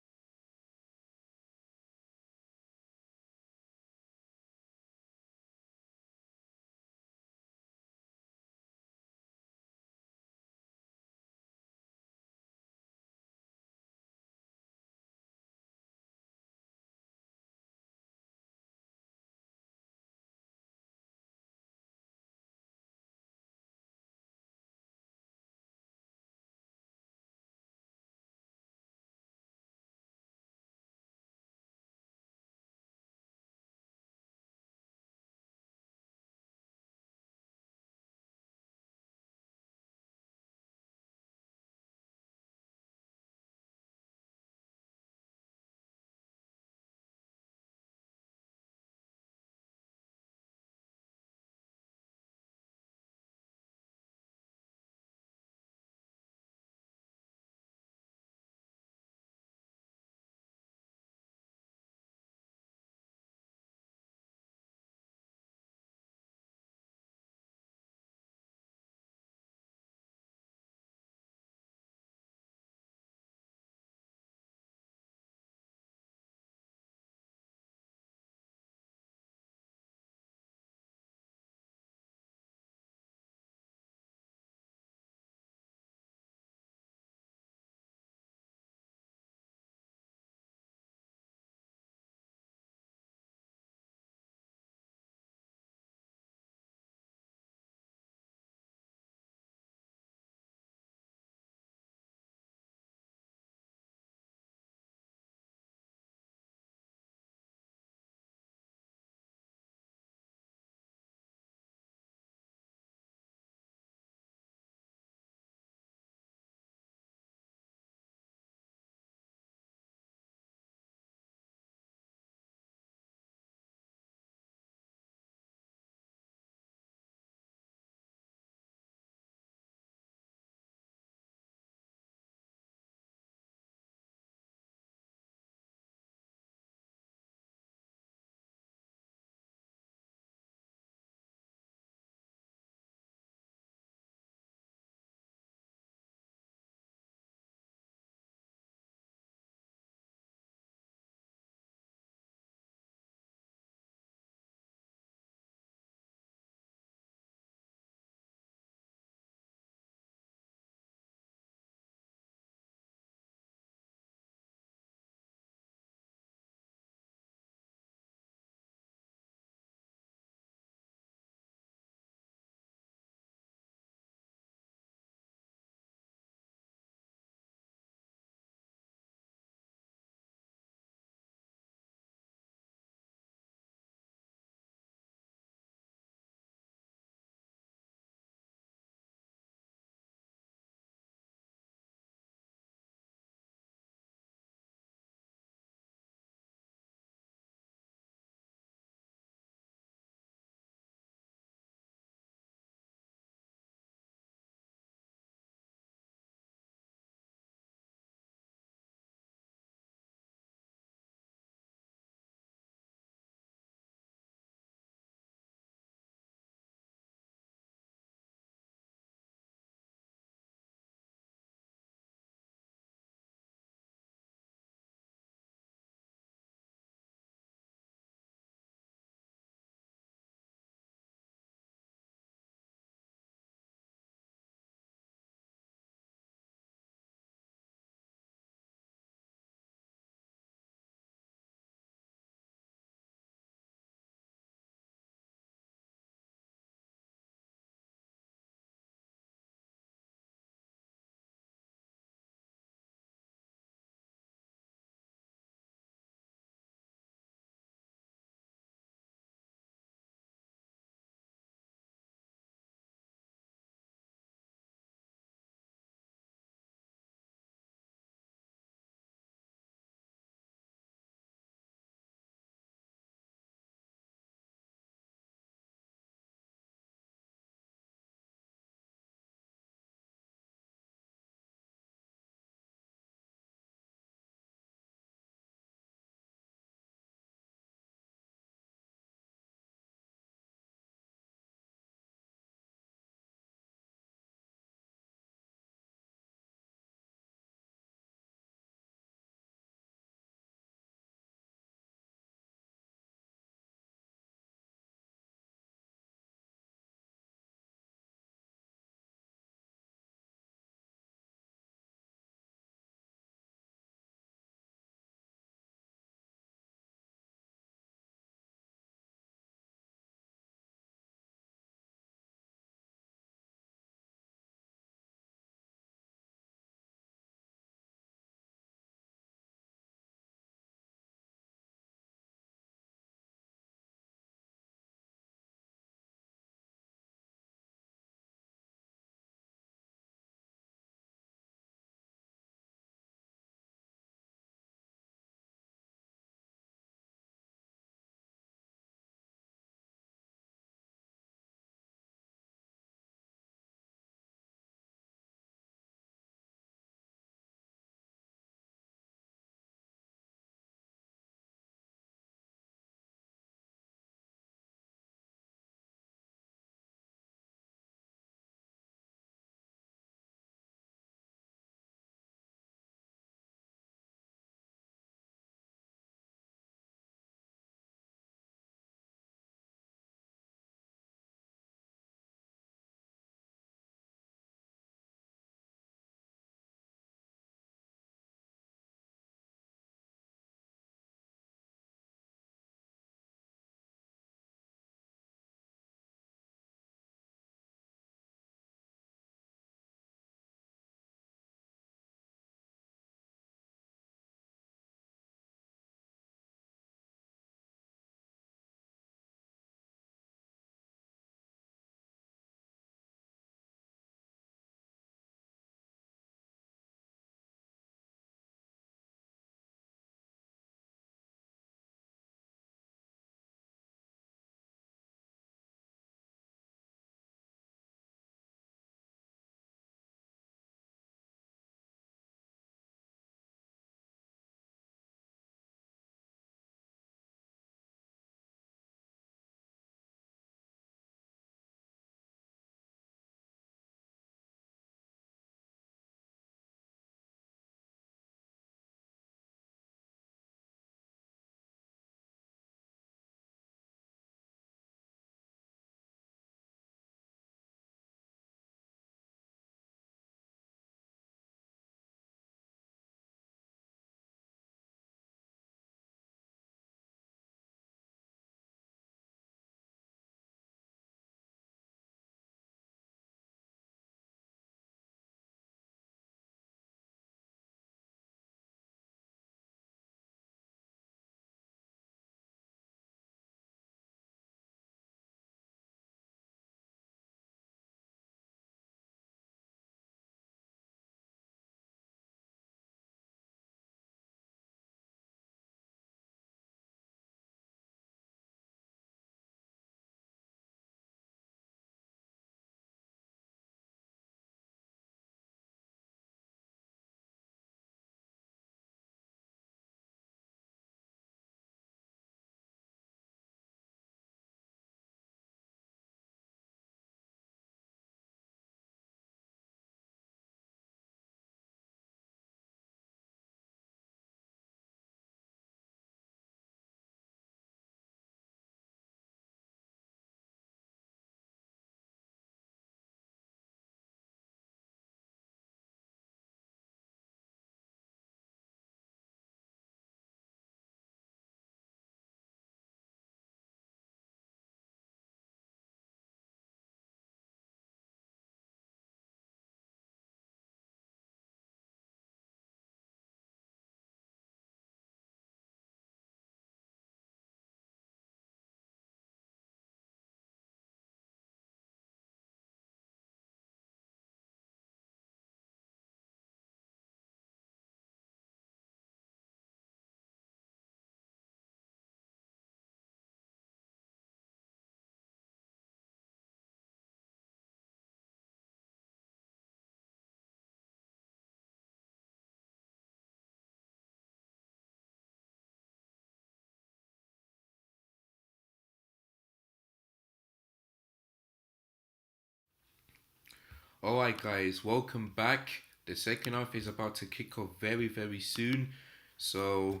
Alright, guys, welcome back. The second half is about to kick off very, very soon. So,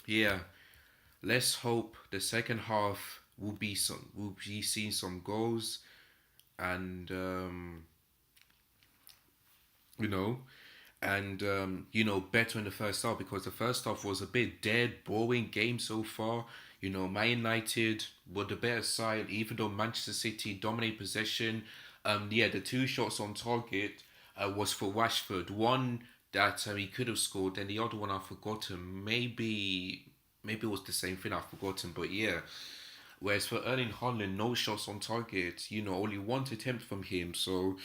yeah, let's hope the second half will be seeing some goals and you know better in the first half because the first half was a bit dead, boring game so far. Man United were the better side, even though Manchester City dominate possession. The two shots on target was for Rashford. One that he could have scored, and the other one I've forgotten. Maybe it was the same thing I've forgotten, but yeah. Whereas for Erling Haaland, no shots on target. Only one attempt from him. So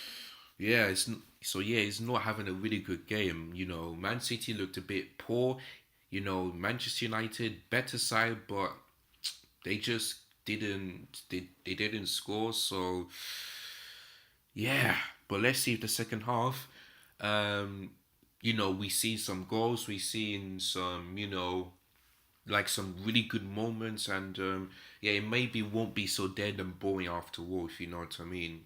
yeah, he's not having a really good game. Man City looked a bit poor. Manchester United better side, but they just they didn't score. So yeah, but let's see if the second half, we see some goals, we seen some, like some really good moments, and yeah, it maybe won't be so dead and boring after all, if you know what I mean.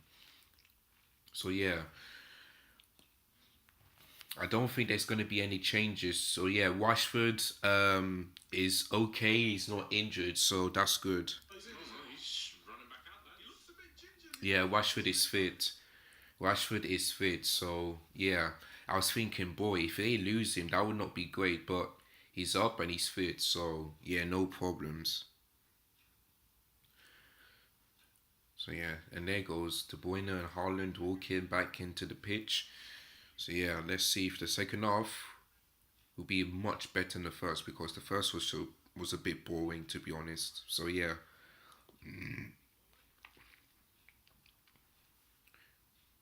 So yeah, I don't think there's going to be any changes. So yeah, Rashford is okay. He's not injured, so that's good. Yeah, Rashford is fit. Rashford is fit. So yeah, I was thinking, boy, if they lose him, that would not be great. But he's up and he's fit. So yeah, no problems. So yeah, and there goes De Bruyne and Haaland walking back into the pitch. So yeah, let's see if the second half will be much better than the first because the first was a bit boring to be honest. So yeah,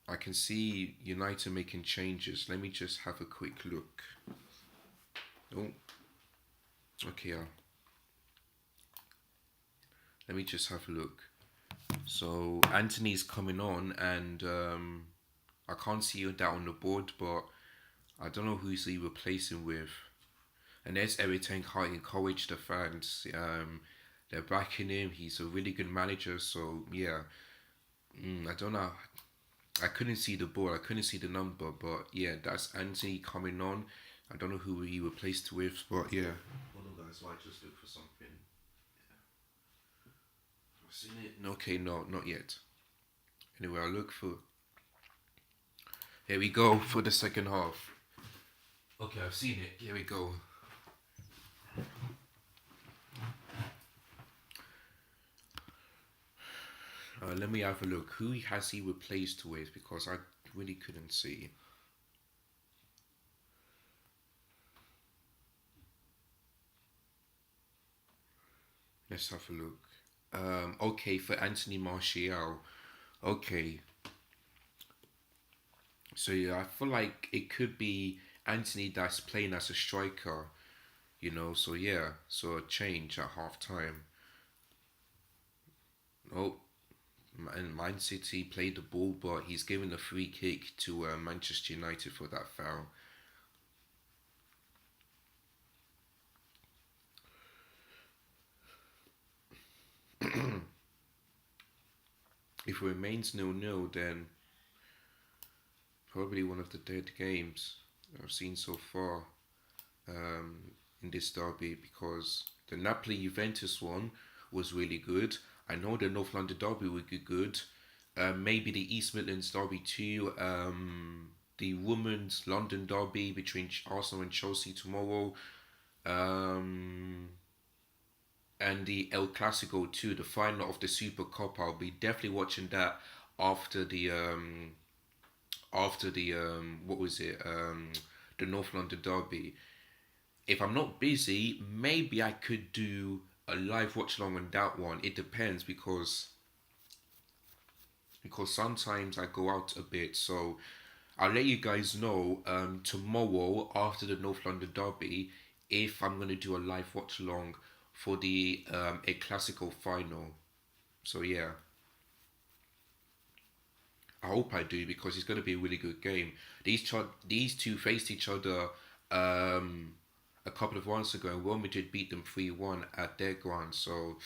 I can see United making changes. Let me just have a quick look. Oh, okay. Let me just have a look. So Anthony's coming on, and I can't see that on the board, but I don't know who's he replacing with. And there's Eric Ten Hag encourage the fans. They're backing him. He's a really good manager. So yeah, I don't know. I couldn't see the ball. I couldn't see the number, but yeah, that's Anthony coming on. I don't know who he replaced with, but yeah. Hold on, guys. So I just look for something. I've seen it. Okay, no, not yet. Anyway, I'll look for. Here we go for the second half. Okay, I've seen it. Here we go. Let me have a look. Who has he replaced with? Because I really couldn't see. Let's have a look. Okay, for Anthony Martial. Okay. So yeah, I feel like it could be Anthony that's playing as a striker. So yeah, so a change at half time. Oh, and Man City played the ball, but he's given a free kick to Manchester United for that foul. If it remains 0-0, then probably one of the dead games I've seen so far in this derby because the Napoli Juventus one was really good. I know the North London derby would be good. Maybe the East Midlands derby too. The women's London derby between Arsenal and Chelsea tomorrow. And the El Clasico too, the final of the Super Cup. I'll be definitely watching that after the what was it the North London derby. If I'm not busy, maybe I could do a live watch along on that one. It depends because sometimes I go out a bit. So I'll let you guys know tomorrow after the North London derby if I'm gonna do a live watch along for the a classical final. So yeah, I hope I do because it's gonna be a really good game. These two faced each other a couple of months ago, and Real Madrid beat them 3-1 at their ground. So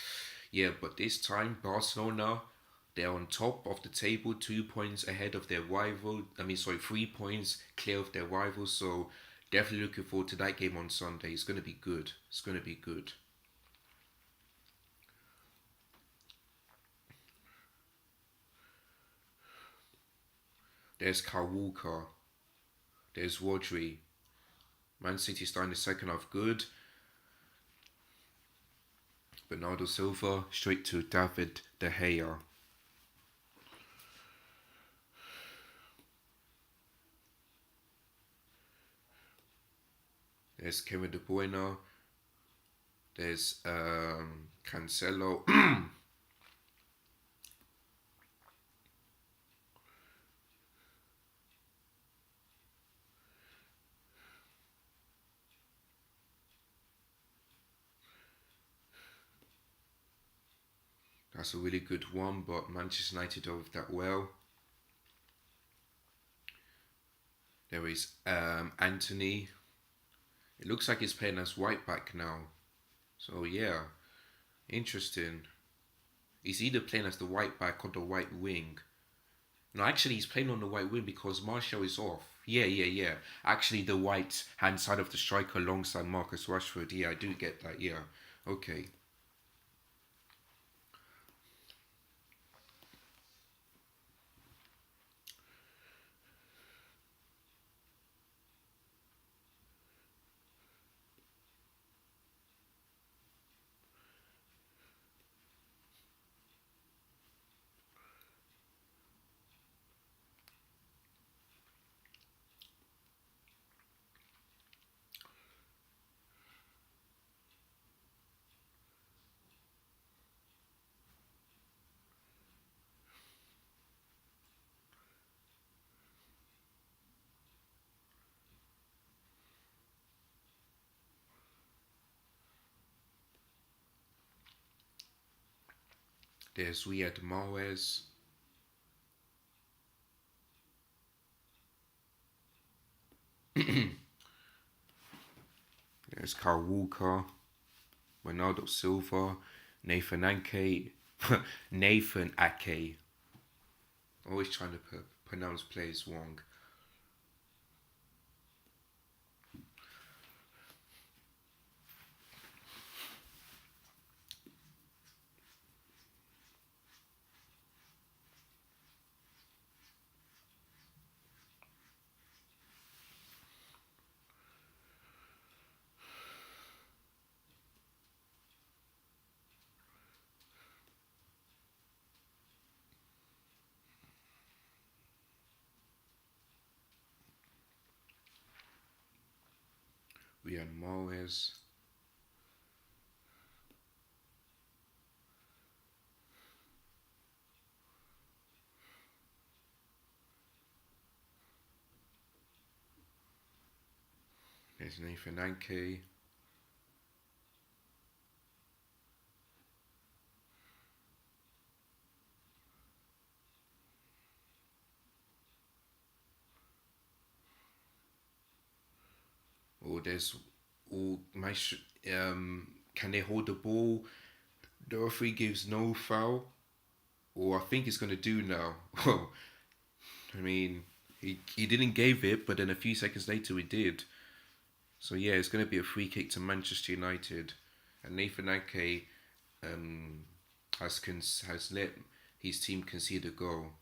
yeah, but this time Barcelona They're on top of the table, 2 points ahead of their rival. 3 points clear of their rival. So definitely looking forward to that game on Sunday. It's going to be good. It's going to be good. There's Kyle Walker. There's Rodri. Man City starting the second half good. Bernardo Silva straight to David De Gea. There's Kevin De Bruyne. There's Cancelo. That's a really good one, but Manchester United don't that well. There is Anthony. It looks like he's playing as right back now. So yeah, interesting. He's either playing as the right back or the right wing. No, actually he's playing on the right wing because Martial is off. Yeah. Actually the right hand side of the striker alongside Marcus Rashford. Yeah, I do get that, yeah. Okay. There's Riyad Mahrez. There's Kyle Walker. Bernardo Silva. Nathan Ake. Nathan Ake. Always trying to pronounce players wrong. Riyad Mahrez. There's Nathan Ake. Or there's can they hold the ball? The referee gives no foul. Or I think he's gonna do now. I mean, he didn't give it, but then a few seconds later he did. So yeah, it's gonna be a free kick to Manchester United, and Nathan Ake has let his team concede a goal.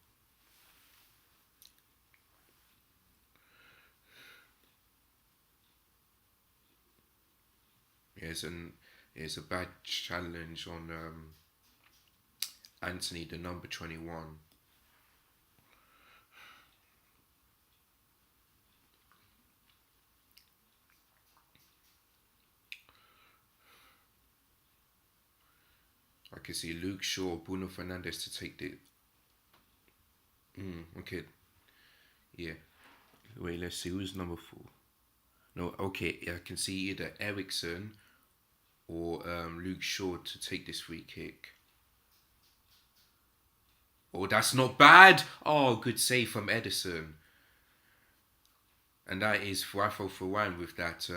It's a bad challenge on Anthony, the number 21. I can see Luke Shaw, Bruno Fernandes to take the. Okay. Yeah. Wait, let's see who's number 4. No, okay. I can see either Ericsson or Luke Shaw to take this free kick. Oh, that's not bad. Oh, good save from Edison. And that is Rafael Varane with that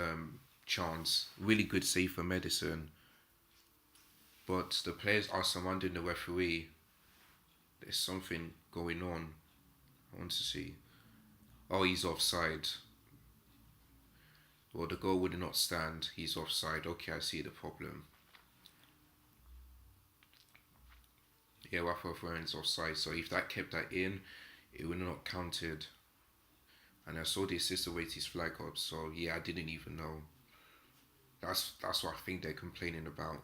chance. Really good save from Edison. But the players are surrounding the referee. There's something going on. I want to see. Oh, he's offside. Well, the goal would not stand. He's offside. Okay, I see the problem. Yeah, Rafa Varane's offside. So if that kept that in, it would not counted. And I saw the assist await his flag up. So yeah, I didn't even know. That's what I think they're complaining about.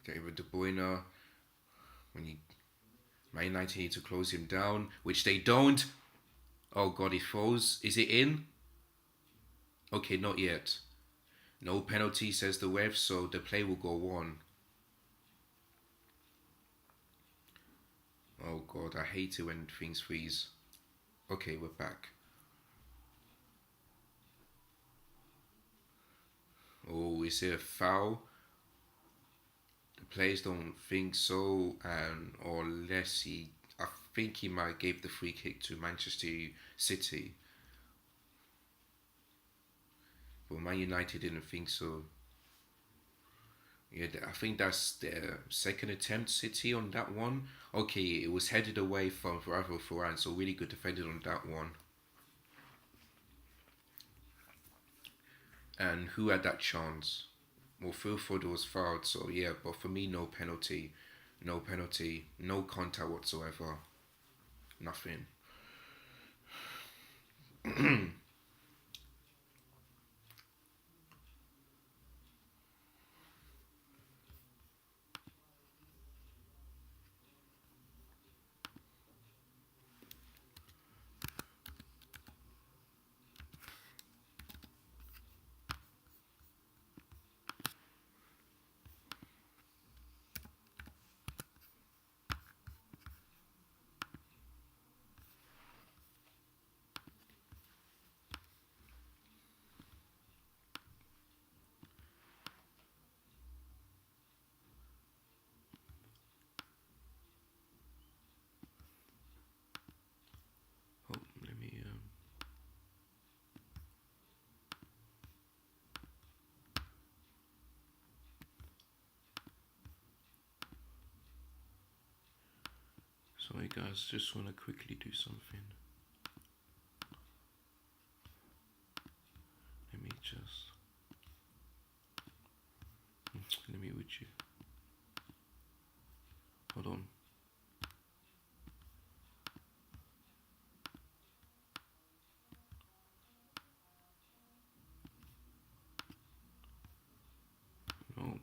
David De Bruyne, when you Man United need to close him down, which they don't. Oh god, he throws. Is it in? Okay, not yet. No penalty, says the ref, so the play will go on. Oh god, I hate it when things freeze. Okay, we're back. Oh, is it a foul? The players don't think so, and or less I think he might give the free kick to Manchester City. But Man United didn't think so. Yeah, I think that's their second attempt, City, on that one. Okay, it was headed away from Rafa Varane, so really good defended on that one. And who had that chance? Well, Phil Foden was fouled, so yeah, but for me, no penalty. No penalty, no contact whatsoever. Nothing. Oh, let me. Sorry, guys, just want to quickly do something. Let me just. Let me with you. Hold on. No.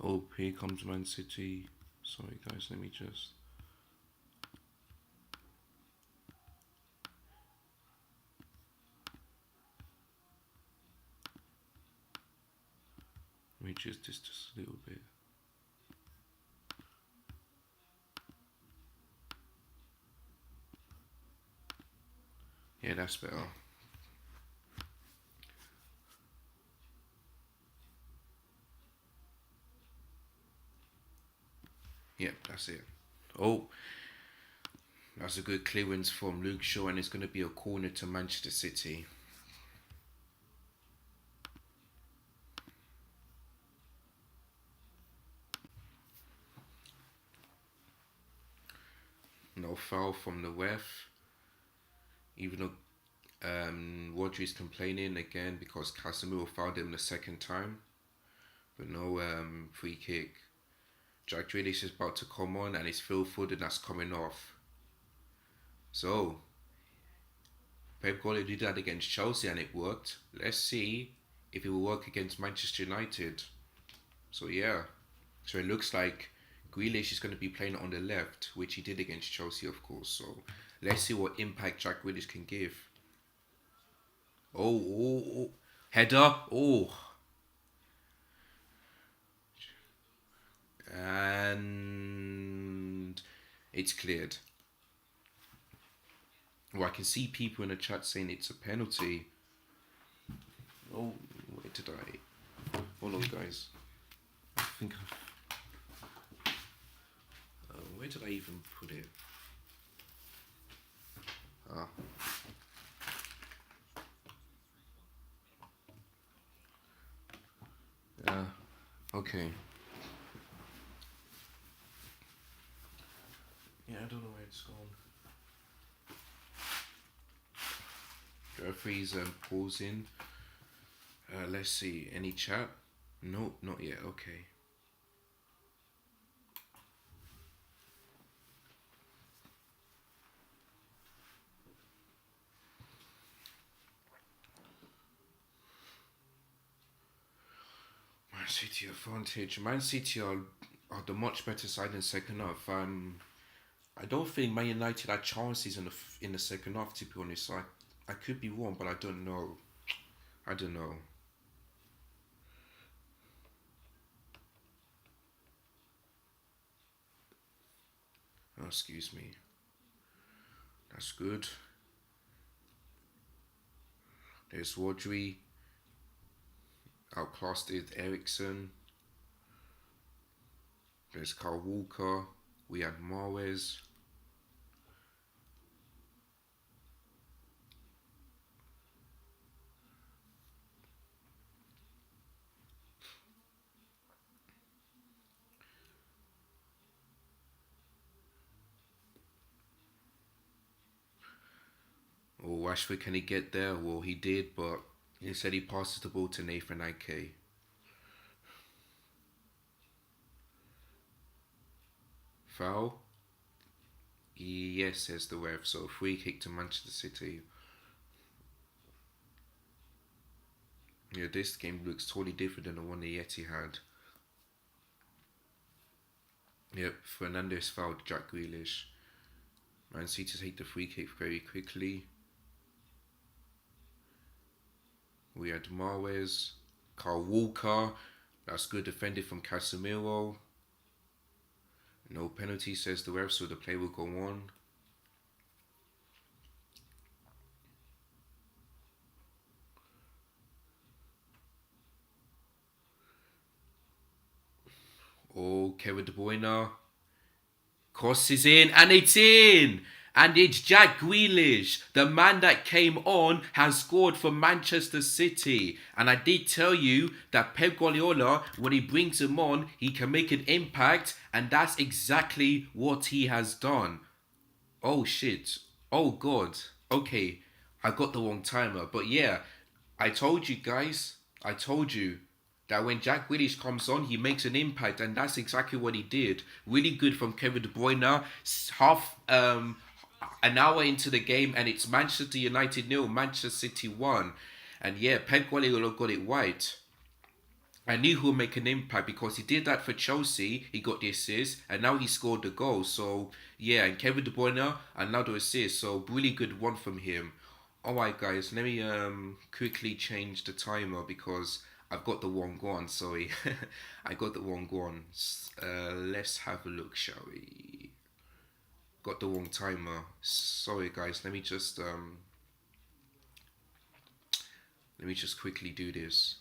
Oh, here comes Man City. Sorry, guys, let me just. Let me just this just a little bit. Yeah, that's better. Yep, that's it. Oh, that's a good clearance from Luke Shaw, and it's going to be a corner to Manchester City. No foul from the ref, even though Rodri is complaining again because Casemiro fouled him the second time, but no free kick. Jack Grealish is about to come on, and it's Phil Foden that's coming off. So Pep Guardiola did that against Chelsea and it worked. Let's see if it will work against Manchester United. So yeah, so it looks like Grealish is going to be playing on the left, which he did against Chelsea, of course. So let's see what impact Jack Grealish can give. Oh, header. Oh, and it's cleared. Well, I can see people in the chat saying it's a penalty. Oh, where did I? Hold on, guys. I think where did I even put it? Ah. Okay. Yeah, I don't know where it's gone. Referee's pausing. Let's see. Any chat? No, not yet. Okay. Man City advantage. Man City are the much better side in second half. I don't think Man United had chances in the second half. To be honest, I could be wrong, but I don't know. I don't know. Oh, excuse me. That's good. There's Rodri. Outclassed is Ericsson. There's Carl Walker. We had Mahrez. Oh, Rashford, can he get there? Well, he did, but instead he passes the ball to Nathan Ake. Foul? Yes, says the ref. So free kick to Manchester City. Yeah, this game looks totally different than the one the Yeti had. Yep, Fernandes fouled Jack Grealish. Man City take the free kick very quickly. We had Mahrez, Carl Walker. That's good defended from Casemiro. No penalty, says the ref, so the play will go on. Oh, Kevin De Bruyne. Crosses in, and it's in! And it's Jack Grealish, the man that came on, has scored for Manchester City. And I did tell you that Pep Guardiola, when he brings him on, he can make an impact, and that's exactly what he has done. Oh shit. Oh god. Okay, I got the wrong timer. But yeah, I told you guys. I told you that when Jack Grealish comes on, he makes an impact, and that's exactly what he did. Really good from Kevin De Bruyne. Half an hour into the game, and it's Manchester United 0, Manchester City 1. And yeah, Pep Guardiola got it right. I knew he would make an impact because he did that for Chelsea. He got the assist, and now he scored the goal. So yeah, and Kevin De Bruyne another assist. So really good one from him. All right, guys, let me quickly change the timer because I've got the wrong one. Sorry, I got the wrong one. Let's have a look, shall we? Got the wrong timer. Sorry, guys. Let me just quickly do this.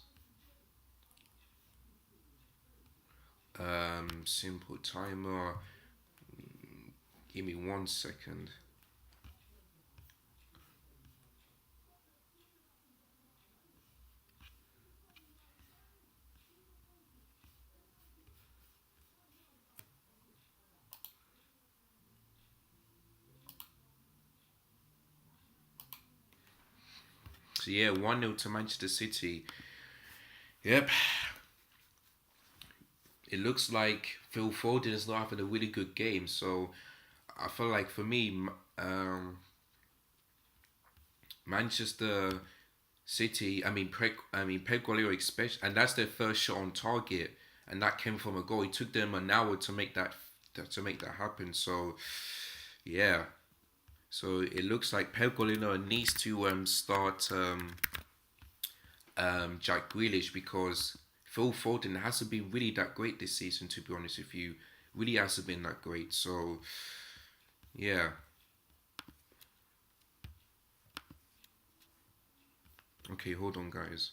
Simple timer. Give me 1 second. So yeah, 1-0 to Manchester City. Yep. It looks like Phil Foden is not having a really good game. So I feel like for me, Manchester City, Pep Guardiola especially, and that's their first shot on target, and that came from a goal. It took them an hour to make that happen. So yeah, so it looks like Pep Guardiola needs to start Jack Grealish because Phil Foden hasn't been really that great this season. To be honest with you, really hasn't been that great. So yeah. Okay, hold on, guys.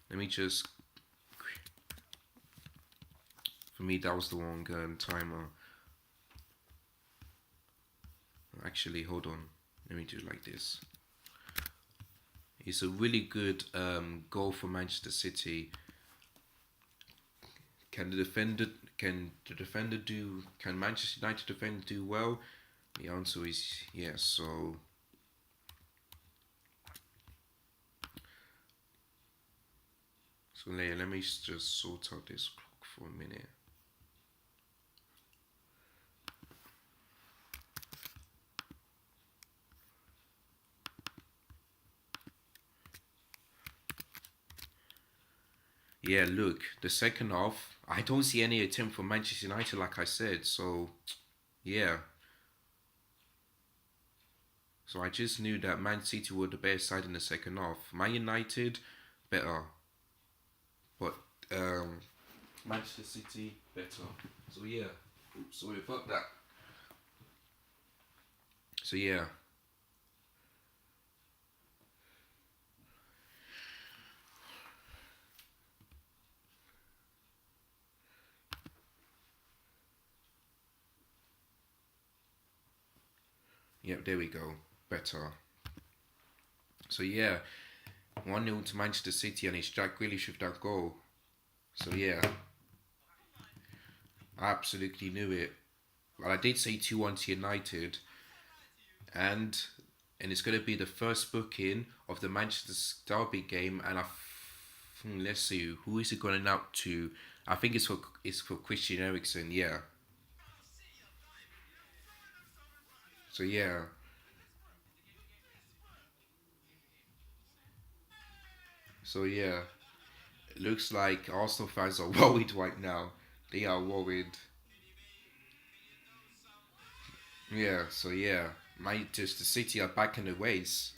Let me just. For me, that was the wrong timer. Actually, hold on. Let me do it like this. It's a really good goal for Manchester City. Can the defender do? Can Manchester United defender do well? The answer is yes. So Leia, let me just sort out this clock for a minute. Yeah, look, the second half, I don't see any attempt from Manchester United, like I said. So, yeah. So I just knew that Man City were the better side in the second half. Man United, better. But Manchester City, better. So, yeah. Oops, sorry about that. So, yeah. Yep, there we go. Better. So, yeah. 1-0 to Manchester City, and it's Jack Grealish with that goal. So, yeah. I absolutely knew it. Well, I did say 2-1 to United. And it's going to be the first booking of the Manchester Derby game. And let's see, who is it going out to? I think it's for Christian Eriksen. Yeah. So yeah. So yeah. It looks like Arsenal fans are worried right now. They are worried. Yeah. So yeah. Manchester City are back in the race.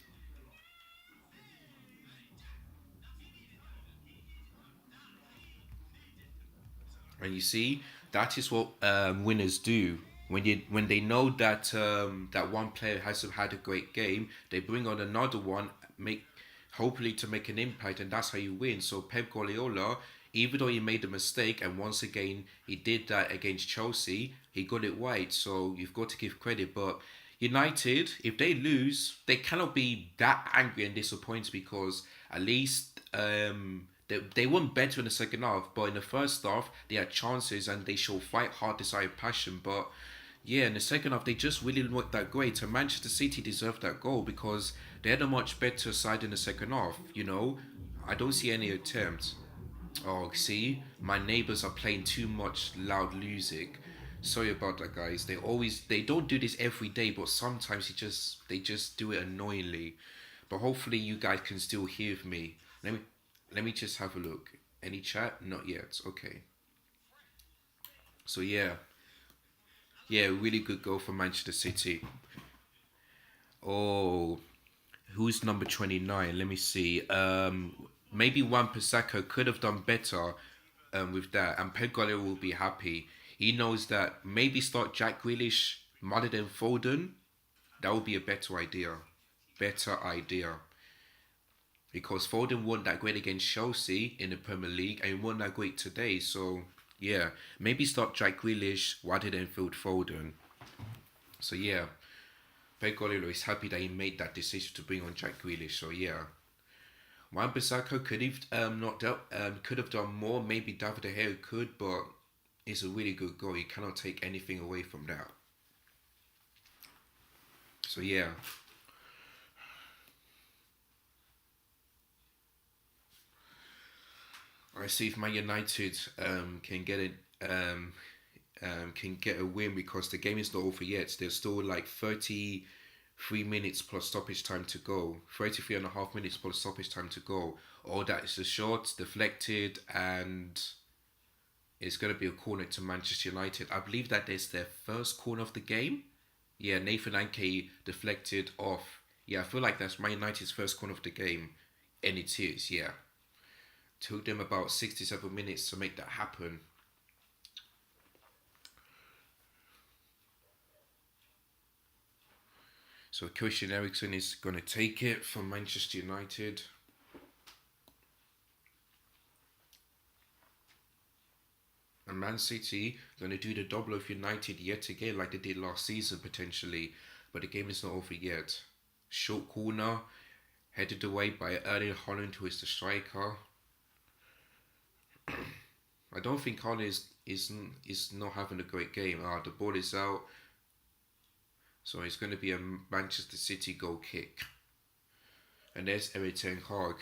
And you see, that is what winners do. When they know that that one player hasn't had a great game, they bring on another one, make hopefully to make an impact, and that's how you win. So Pep Guardiola, even though he made a mistake, and once again he did that against Chelsea, he got it right. So you've got to give credit. But United, if they lose, they cannot be that angry and disappointed because at least they weren't better in the second half, but in the first half they had chances and they showed fight hard, desire, passion. But yeah, in the second half they just really weren't that great. And Manchester City deserved that goal because they had a much better side in the second half. I don't see any attempts. Oh, see, my neighbors are playing too much loud music. Sorry about that, guys. They don't do this every day, but sometimes they just do it annoyingly. But hopefully you guys can still hear me. Let me just have a look. Any chat? Not yet. Okay. So yeah, really good goal for Manchester City. Oh, who's number 29? Let me see. Maybe Wan Pisaka could have done better with that, and Pep Guardiola will be happy. He knows that maybe start Jack Grealish rather than Foden. That would be a better idea. Better idea. Because Foden wasn't that great against Chelsea in the Premier League and he wasn't that great today. So, yeah, maybe start Jack Grealish rather than Phil Foden. So, yeah, Pep Guardiola is happy that he made that decision to bring on Jack Grealish. So, yeah. Wan Bissaka could have done more. Maybe David De Gea could, but it's a really good goal. You cannot take anything away from that. So yeah. I see if Man United can get it can get a win because the game is not over yet. There's still like 33 minutes plus stoppage time to go. 33 and a half minutes plus stoppage time to go. All that is a shot, deflected, and it's going to be a corner to Manchester United. I believe that is their first corner of the game. Yeah, Nathan Anke deflected off. Yeah, I feel like that's Man United's first corner of the game. And it is, yeah. Took them about 67 minutes to make that happen. So Christian Eriksen is going to take it from Manchester United. And Man City going to do the double of United yet again, like they did last season potentially. But the game is not over yet. Short corner, headed away by Erling Haaland, who is the striker. I don't think Haaland is not having a great game. The ball is out, so it's going to be a Manchester City goal kick. And there's Erik ten Hag,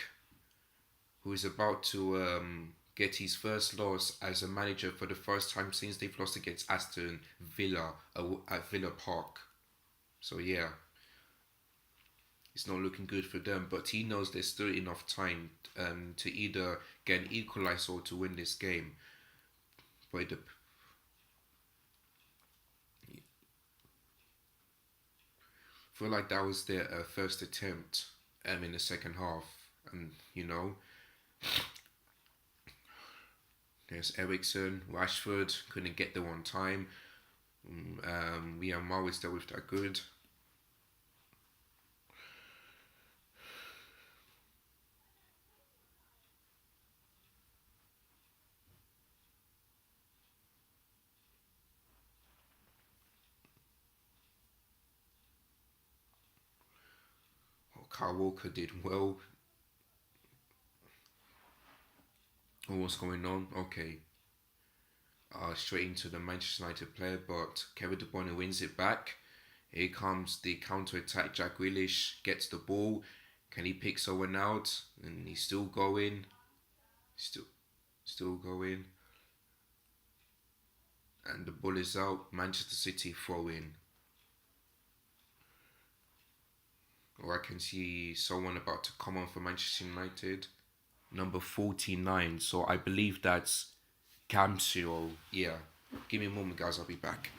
who is about to get his first loss as a manager for the first time since they've lost against Aston Villa at Villa Park. So yeah, it's not looking good for them. But he knows there's still enough time to either get an equaliser or to win this game. But I feel like that was their first attempt in the second half, and there's Eriksen, Rashford couldn't get there on time. Myanmar is there with that good. Kyle Walker did well. What's going on? Okay. Straight into the Manchester United player, but Kevin De Bruyne wins it back. Here comes the counter attack. Jack Grealish gets the ball. Can he pick someone out? And he's still going. Still going. And the ball is out. Manchester City throw in. Or I can see someone about to come on for Manchester United. Number 49. So I believe that's Camcio. Yeah. Give me a moment, guys. I'll be back.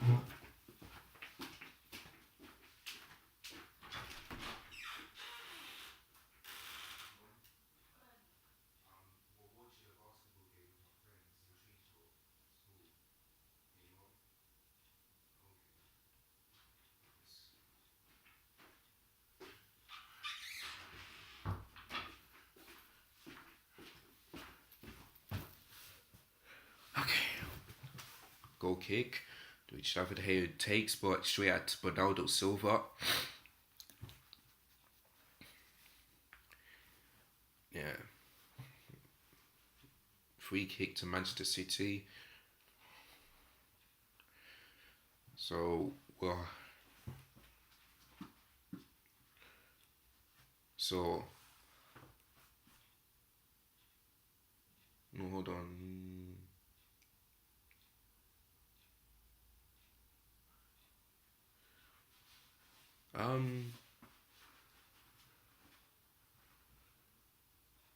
Goal kick, which David Hay takes, but straight at Bernardo Silva. Yeah. Free kick to Manchester City. So, well. No, hold on.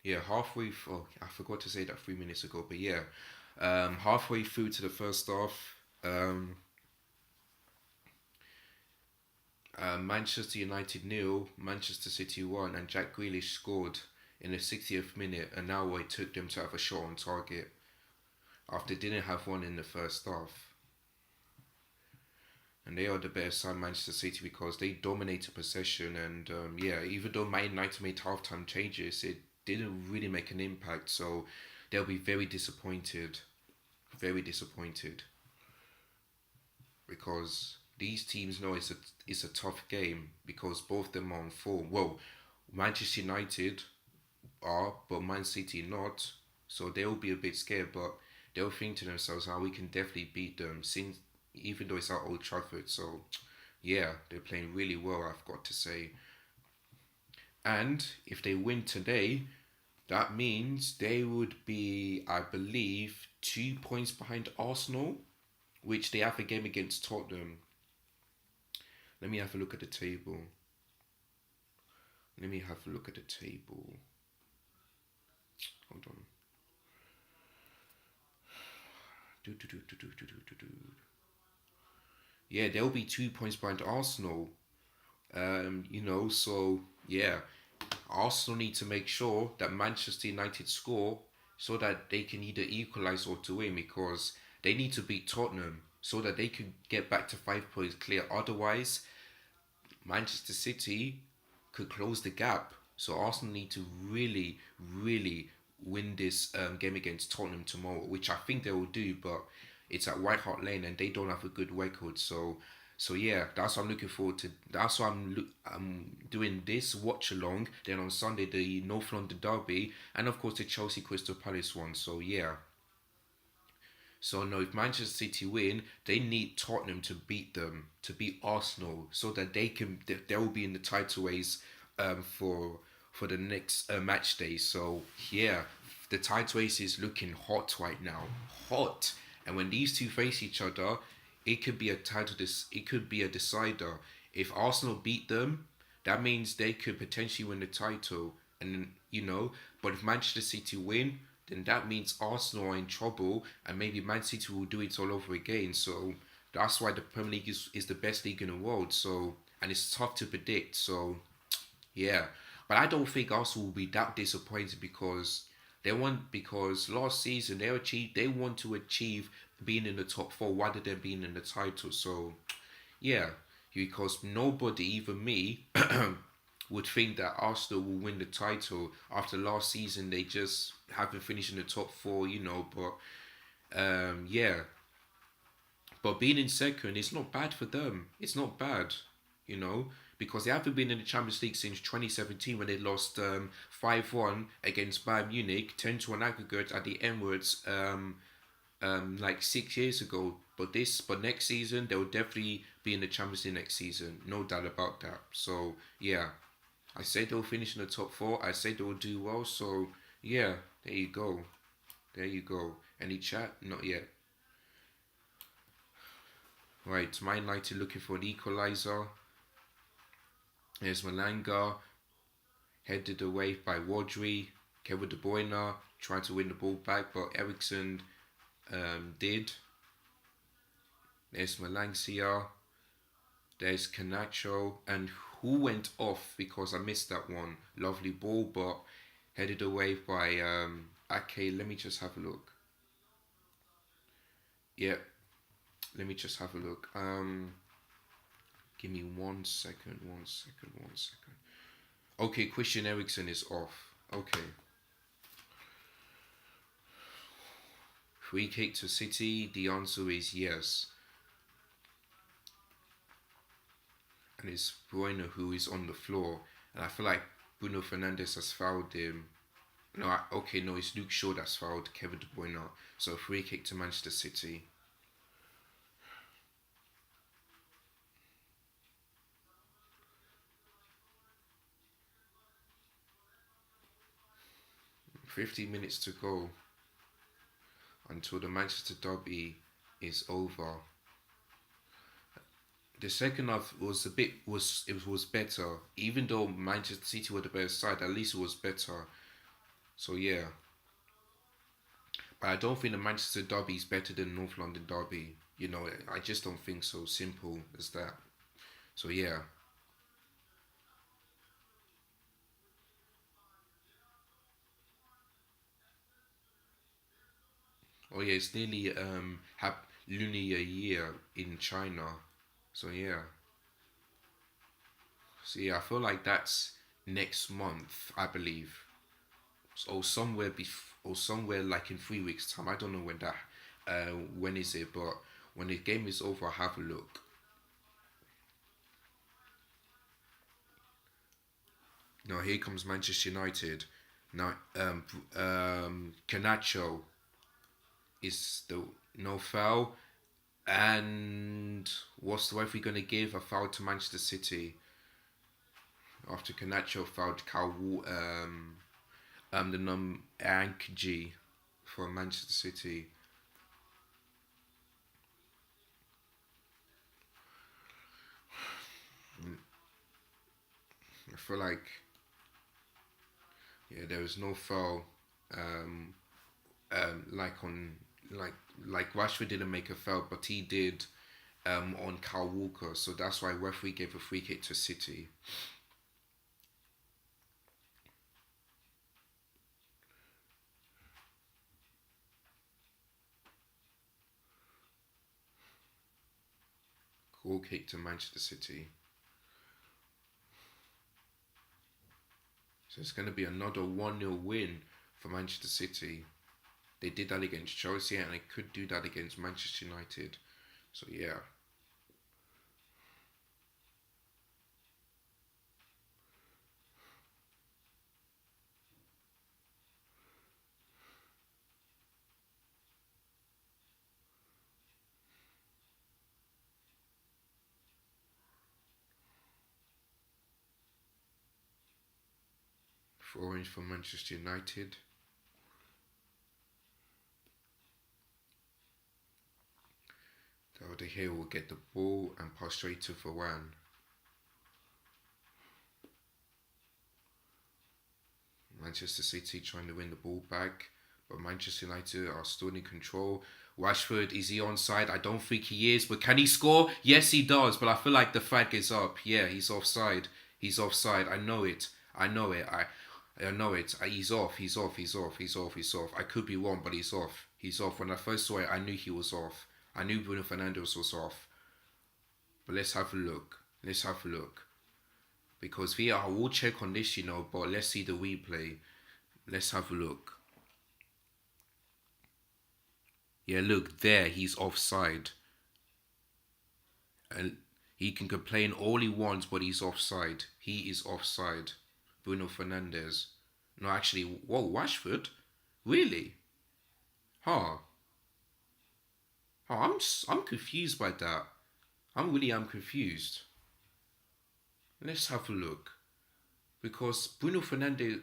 Yeah, halfway. Oh, I forgot to say that 3 minutes ago, but yeah, halfway through to the first half, Manchester United 0, Manchester City 1, and Jack Grealish scored in the 60th minute, and now it took them to have a shot on target after they didn't have one in the first half. And they are the better side, Manchester City, because they dominated possession. And even though Man United made halftime changes, it didn't really make an impact. So they'll be very disappointed. Very disappointed. Because these teams know it's a tough game because both of them are on form. Well, Manchester United are, but Man City not. So they'll be a bit scared, but they'll think to themselves, we can definitely beat them since even though it's at Old Trafford. So yeah, they're playing really well, I've got to say. And if they win today, that means they would be, I believe, 2 points behind Arsenal, which they have a game against Tottenham. Let me have a look at the table. Hold on. Yeah, they'll be 2 points behind Arsenal. So yeah, Arsenal need to make sure that Manchester United score so that they can either equalise or to win, because they need to beat Tottenham so that they can get back to 5 points clear. Otherwise, Manchester City could close the gap. So Arsenal need to really, really win this game against Tottenham tomorrow, which I think they will do, but it's at White Hart Lane and they don't have a good record. So yeah, that's what I'm looking forward to. That's why I'm doing this watch along. Then on Sunday the North London derby, and of course the Chelsea Crystal Palace one. So yeah. So no, if Manchester City win, they need Tottenham to beat them, to beat Arsenal, so that they will be in the title race for the next match day. So yeah, the title race is looking hot right now, hot. And when these two face each other, it could be a title. It could be a decider. If Arsenal beat them, that means they could potentially win the title. And but if Manchester City win, then that means Arsenal are in trouble, and maybe Man City will do it all over again. So that's why the Premier League is the best league in the world. So, and it's tough to predict. So yeah, but I don't think Arsenal will be that disappointed because last season they want to achieve being in the top four rather than being in the title. So yeah, because nobody, even me, would think that Arsenal will win the title after last season. They just haven't finished in the top four, But yeah, but being in second is not bad for them. It's not bad, because they haven't been in the Champions League since 2017 when they lost 5-1 against Bayern Munich, 10-1 aggregate at the Emirates like 6 years ago. But next season they'll definitely be in the Champions League next season, no doubt about that. So yeah, I said they'll finish in the top four. I said they'll do well. So yeah, there you go. There you go. Any chat? Not yet. Right, Man United looking for an equaliser. There's Malanga, headed away by Rodri. Kevin De Bruyne tried to win the ball back, but Ericsson did. There's Malancia. There's Canacho. And who went off because I missed that one? Lovely ball, but headed away by Ake. Let me just have a look. Yeah, let me just have a look. Give me 1 second, 1 second, 1 second. Okay, Christian Eriksen is off. Okay. Free kick to City. The answer is yes. And it's Bruno who is on the floor. And I feel like Bruno Fernandes has fouled him. No, it's Luke Shaw that's fouled Kevin De Bruyne. So free kick to Manchester City. $50 to go until the Manchester derby is over. The second half was better, even though Manchester City were the better side. At least it was better. So yeah, but I don't think the Manchester derby is better than North London derby. I just don't think so. Simple as that. So yeah. Oh yeah, it's nearly Lunar Year in China. So yeah. So yeah, I feel like that's next month, I believe. Or somewhere like in 3 weeks' time. I don't know when is it, but when the game is over, I'll have a look. Now here comes Manchester United. Now Canacho is the no foul, and what's the referee gonna give? A foul to Manchester City after Canacho fouled the Ankji for Manchester City. I feel like there was no foul. Like on like Rashford didn't make a foul, but he did on Kyle Walker. So that's why referee gave a free kick to City. Goal kick to Manchester City. So it's going to be another 1-0 win for Manchester City. They did that against Chelsea and they could do that against Manchester United. So yeah. Orange for Manchester United. De Gea will get the ball and pass straight to Varane. Manchester City trying to win the ball back, but Manchester United are still in control. Rashford, is he onside? I don't think he is, but can he score? Yes, he does, but I feel like the flag is up. Yeah, he's offside. He's offside. I know it. I know it. I know it. He's off. He's off. He's off. He's off. He's off. I could be wrong, but he's off. He's off. When I first saw it, I knew he was off. I knew Bruno Fernandes was off. But let's have a look. Let's have a look. Because VAR will check on this, you know, but let's see the replay. Let's have a look. Yeah, look, there, he's offside. And he can complain all he wants, but he's offside. He is offside. Bruno Fernandes. No, actually, whoa, Rashford? Really? Huh. Oh, I'm confused by that. I'm confused. Let's have a look. Because Bruno Fernandes,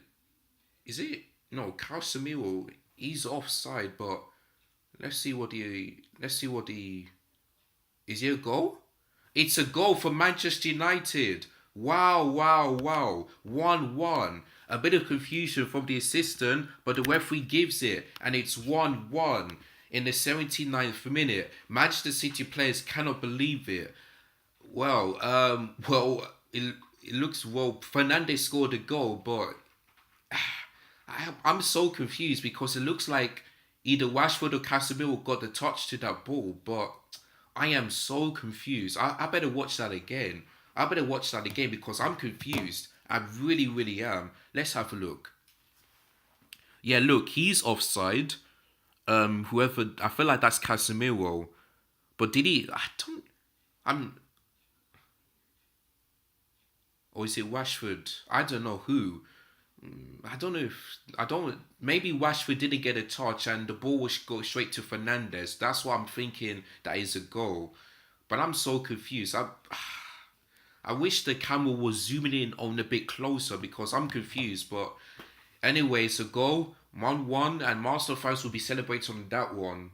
is it? No, Casemiro, he's offside, but let's see what he, is it a goal? It's a goal for Manchester United. Wow, wow, wow. 1-1. A bit of confusion from the assistant, but the referee gives it, and it's 1-1 in the 79th minute. Manchester City players cannot believe it. Well, it looks, well, Fernandes scored a goal, but I'm so confused because it looks like either Rashford or Casemiro got the touch to that ball, but I am so confused. I better watch that again. I better watch that again because I'm confused. I really, really am. Let's have a look. Yeah, look, he's offside. Whoever, I feel like that's Casemiro. But did he, or is it Rashford? I don't know who. Maybe Rashford didn't get a touch and the ball was go straight to Fernandes. That's why I'm thinking that is a goal. But I'm so confused. I wish the camera was zooming in on a bit closer because I'm confused. But anyway, it's a goal. 1-1 and Arsenal fans will be celebrating on that one.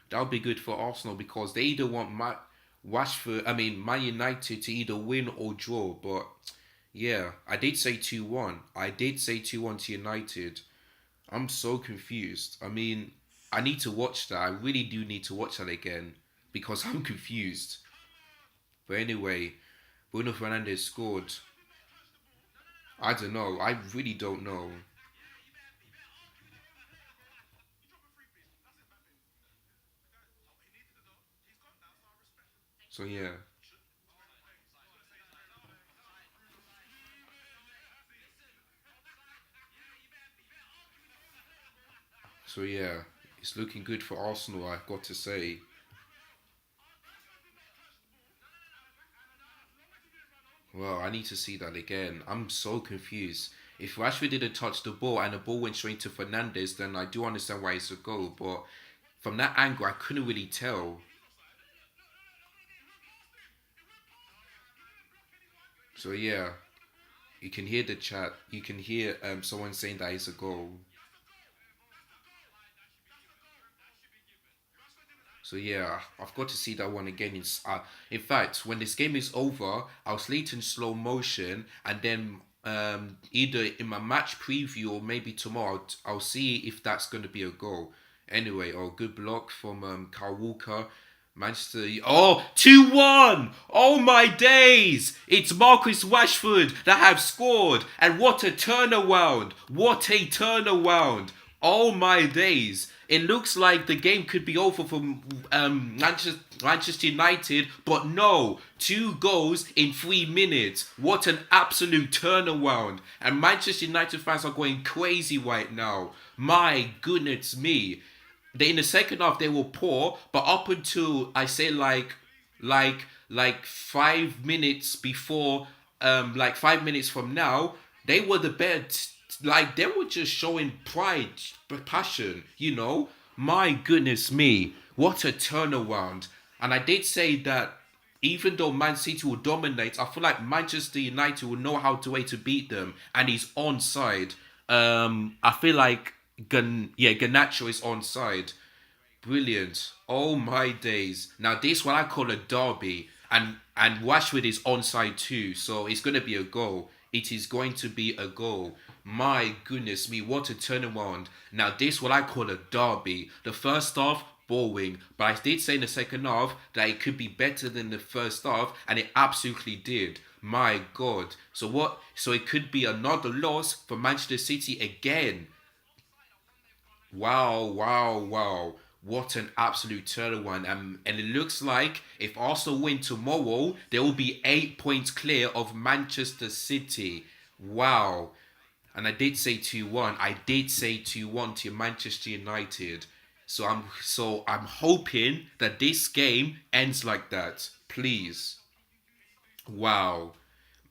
That would be good for Arsenal because they either want Man United to either win or draw. But yeah, I did say 2-1. I did say 2-1 to United. I'm so confused. I mean, I need to watch that. I really do need to watch that again because I'm confused. But anyway, Bruno Fernandes scored. I don't know. I really don't know. So yeah. So yeah, it's looking good for Arsenal, I've got to say. Well, I need to see that again. I'm so confused. If Rashford didn't touch the ball and the ball went straight to Fernandes, then I do understand why it's a goal. But from that angle, I couldn't really tell. So yeah, you can hear the chat. You can hear someone saying that it's a goal. So yeah, I've got to see that one again. In fact, when this game is over, I'll see it in slow motion, and then either in my match preview or maybe tomorrow, I'll see if that's going to be a goal. Anyway, good block from Kyle Walker. Manchester, 2-1! Oh my days! It's Marcus Rashford that have scored, and what a turnaround! What a turnaround! Oh my days! It looks like the game could be over for Manchester United, but no, 2 goals in 3 minutes. What an absolute turnaround. And Manchester United fans are going crazy right now. My goodness me. In the second half they were poor, but up until I say like 5 minutes before, like 5 minutes from now, they were the best. Like they were just showing pride, passion. My goodness me, what a turnaround! And I did say that even though Man City will dominate, I feel like Manchester United will know how to way to beat them, and he's onside. I feel like Ganacho is onside. Brilliant. Oh my days. Now this what I call a derby. And Rashford is onside too, so it's gonna be a goal. It is going to be a goal. My goodness me, what a turnaround. Now this what I call a derby. The first half, boring. But I did say in the second half that it could be better than the first half, and it absolutely did. My God. So what? So it could be another loss for Manchester City again. Wow, wow, wow. What an absolute turnaround. And it looks like if Arsenal win tomorrow, they will be 8 points clear of Manchester City. Wow. And I did say 2-1. I did say 2-1 to Manchester United. So I'm hoping that this game ends like that. Please. Wow.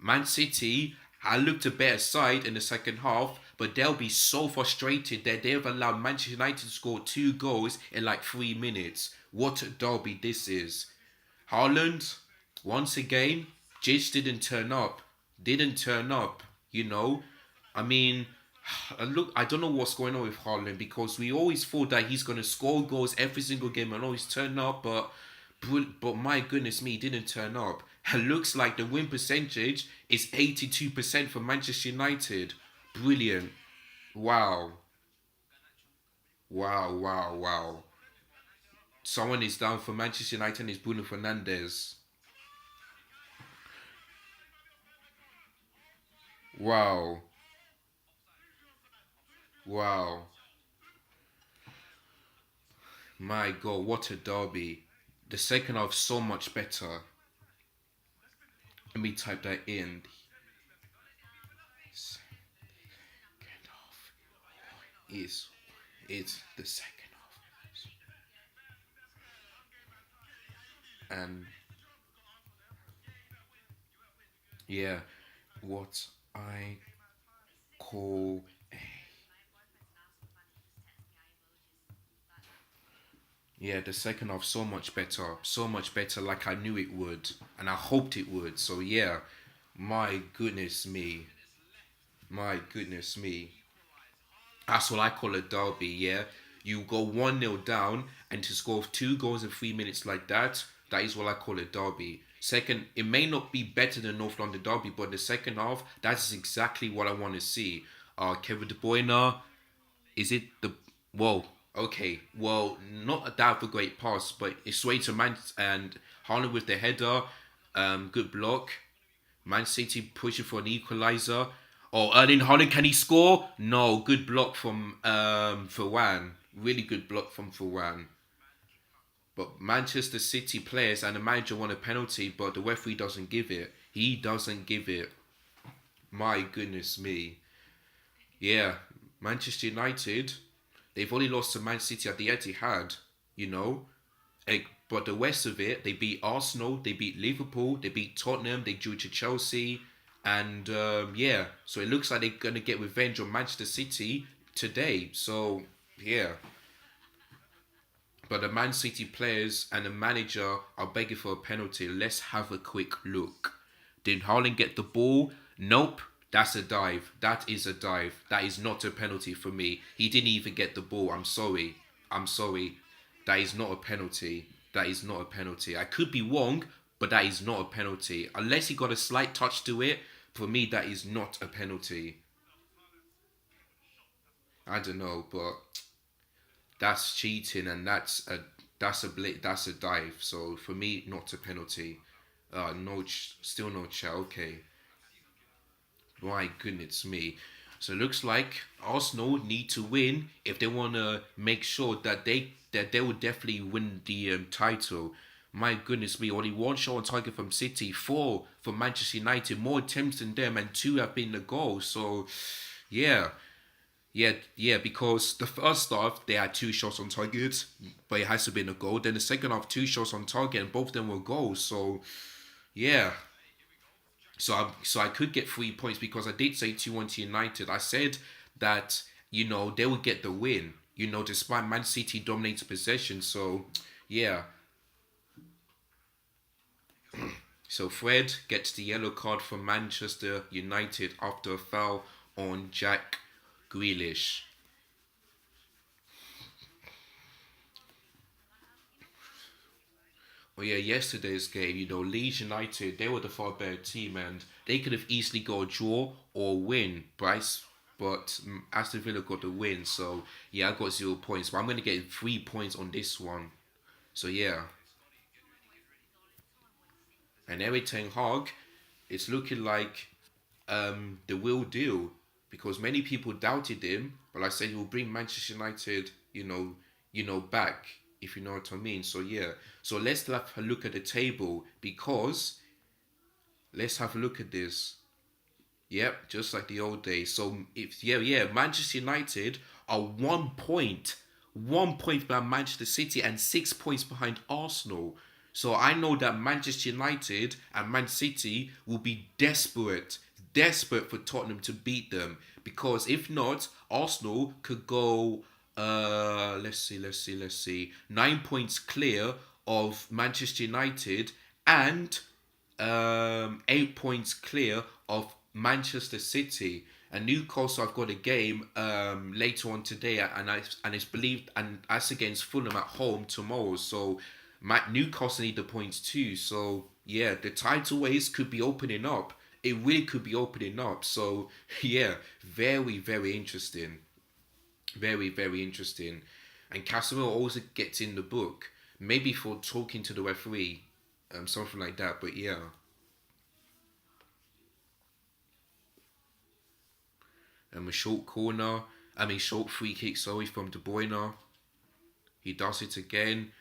Man City, I looked a better side in the second half, but they'll be so frustrated that they've allowed Manchester United to score 2 goals in like 3 minutes. What a derby this is. Haaland, once again, just didn't turn up. Didn't turn up, you know. I mean, look, I don't know what's going on with Haaland because we always thought that he's going to score goals every single game and always turn up, but my goodness me, he didn't turn up. It looks like the win percentage is 82% for Manchester United. Brilliant. Wow. Wow, wow, wow. Someone is down for Manchester United and it's Bruno Fernandes. Wow. Wow. My God, what a derby. The second half so much better. Let me type that in. Second half is the second half. And yeah, what I call yeah, the second half so much better, like I knew it would, and I hoped it would. So yeah, my goodness me, my goodness me. That's what I call a derby. Yeah, you go 1-0 down, and to score 2 goals in 3 minutes like that, that is what I call a derby. Second, it may not be better than North London derby, but the second half, that's exactly what I want to see. Kevin De Bruyne, is it the whoa? Okay, well, not that of a great pass, but it's way to Man and Haaland with the header, good block. Man City pushing for an equalizer. Oh, Erling Haaland, can he score? No, good block from Varane. Really good block from Varane. But Manchester City players and the manager want a penalty, but the referee doesn't give it. He doesn't give it. My goodness me. Yeah, Manchester United, they've only lost to Man City at the Etihad, you know. But the rest of it, they beat Arsenal, they beat Liverpool, they beat Tottenham, they drew to Chelsea, and yeah, so it looks like they're gonna get revenge on Manchester City today. So yeah, but the Man City players and the manager are begging for a penalty. Let's have a quick look. Did Haaland get the ball? Nope. That's a dive. That is a dive. That is not a penalty for me. He didn't even get the ball. I'm sorry. I'm sorry. That is not a penalty. That is not a penalty. I could be wrong, but that is not a penalty. Unless he got a slight touch to it, for me, that is not a penalty. I don't know, but that's cheating and that's a dive. So for me, not a penalty. No, still no chat. Okay. My goodness me. So it looks like Arsenal need to win if they want to make sure that they will definitely win the title. My goodness me, only one shot on target from City, four from Manchester United, more attempts than them, and two have been the goals. So, yeah, yeah, because the first half they had two shots on target, but it has to be a goal. Then the second half, two shots on target, and both of them were goals. So, yeah. So I could get 3 points because I did say 2-1 to United. I said that, they would get the win, despite Man City dominating possession. So, yeah. So Fred gets the yellow card from Manchester United after a foul on Jack Grealish. Well, yeah, yesterday's game, Leeds United, they were the far better team and they could have easily got a draw or win. But Aston Villa got the win. So, yeah, I got 0 points. But I'm going to get 3 points on this one. So, yeah. And Eric Ten Hag, it's looking like the real deal because many people doubted him, but I said he will bring Manchester United, back if you know what I mean. So yeah, so let's have a look at the table because let's have a look at this. Yep, just like the old days. So if Manchester United are 1 point, 1 point behind Manchester City and 6 points behind Arsenal. So I know that Manchester United and Man City will be desperate for Tottenham to beat them because if not, Arsenal could go. Let's see. 9 points clear of Manchester United and 8 points clear of Manchester City. And Newcastle have got a game later on today, and it's believed, and that's against Fulham at home tomorrow. So Newcastle need the points too. So yeah, the title race could be opening up. It really could be opening up. So yeah, very very interesting, very very interesting. And Casemiro also gets in the book, maybe for talking to the referee, something like that. But yeah. A short free kick, sorry, from De Bruyne. He does it again.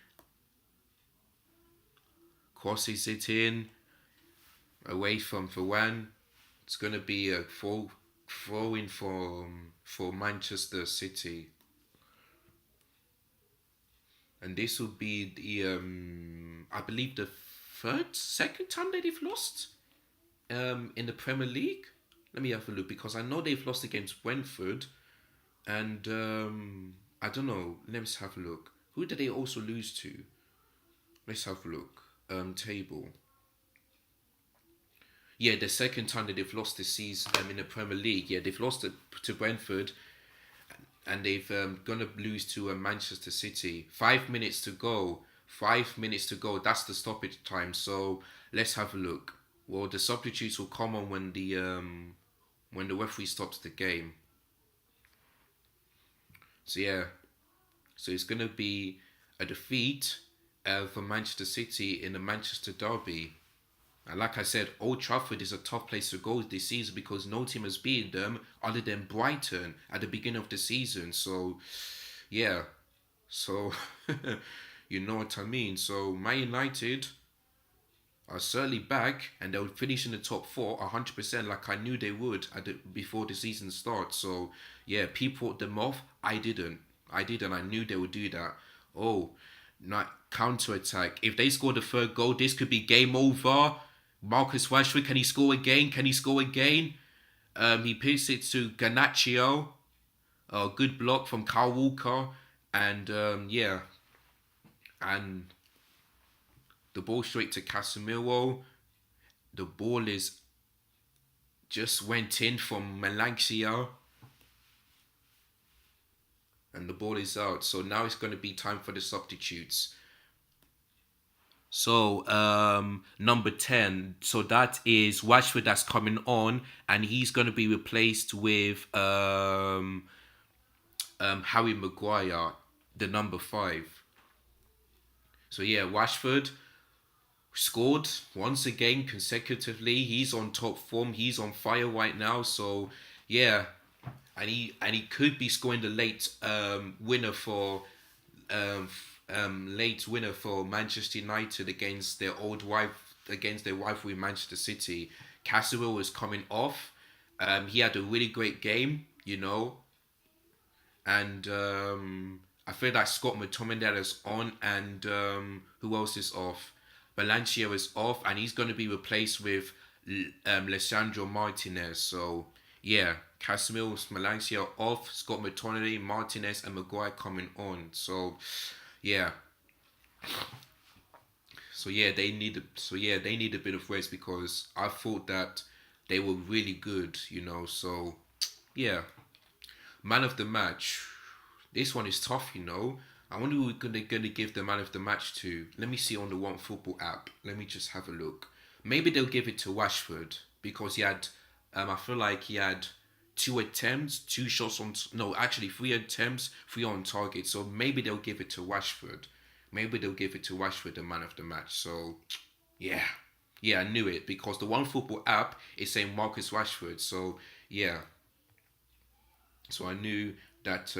Crosses it in. Away from Varane. It's going to be a throw in for Manchester City. And this will be the, I believe the second time that they've lost in the Premier League. Let me have a look because I know they've lost against Brentford, and I don't know. Let's have a look. Who did they also lose to? Let's have a look. Table. Yeah, the second time that they've lost this season in the Premier League. Yeah, they've lost to Brentford, and they've gonna lose to Manchester City. 5 minutes to go. 5 minutes to go. That's the stoppage time. So let's have a look. Well, the substitutes will come on when the referee stops the game. So yeah, so it's gonna be a defeat for Manchester City in the Manchester Derby. And like I said, Old Trafford is a tough place to go this season because no team has beaten them other than Brighton at the beginning of the season. So yeah, so you know what I mean. So Man United are certainly back and they'll finish in the top four 100% like I knew they would before the season starts. So yeah, people put them off. I didn't. I knew they would do that. Oh, not counter attack. If they score the third goal, this could be game over. Marcus Rashford, can he score again? He puts it to Garnacho. Good block from Kyle Walker. And yeah. And the ball straight to Casemiro. The ball just went in from Malaysia. And the ball is out. So now it's going to be time for the substitutes. So number 10. So that is Rashford that's coming on, and he's going to be replaced with Harry Maguire, the number 5. So yeah, Rashford scored once again consecutively. He's on top form. He's on fire right now. So yeah, and he could be scoring the late winner for late winner for Manchester United against their rivalry Manchester City. Casemiro was coming off. He had a really great game, and I feel like Scott McTominay is on, and who else is off? Valencia is off, and he's going to be replaced with Lisandro Martinez. So yeah, Casemiro, Valencia off, Scott McTominay, Martinez, and Maguire coming on. So yeah, they need a bit of rest because I thought that they were really good. So yeah, man of the match. This one is tough. I wonder who they're gonna give the man of the match to. Let me see on the One Football app. Let me just have a look. Maybe they'll give it to Rashford because he had. I feel like he had 2 attempts, 2 shots on. No, actually 3 attempts, 3 on target. So maybe they'll give it to Rashford. Maybe they'll give it to Rashford, the man of the match. So yeah, I knew it because the One Football app is saying Marcus Rashford. So yeah, so I knew that.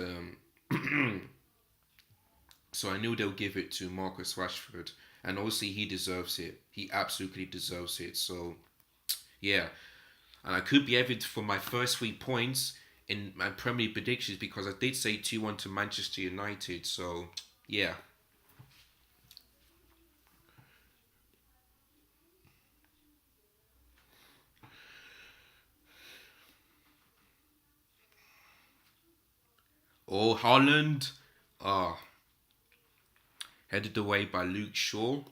So I knew they'll give it to Marcus Rashford, and obviously he deserves it. He absolutely deserves it. So yeah, and I could be evident for my first 3 points in my Premier League predictions because I did say 2-1 to Manchester United. So yeah. Oh, Haaland. Ah, headed away by Luke Shaw.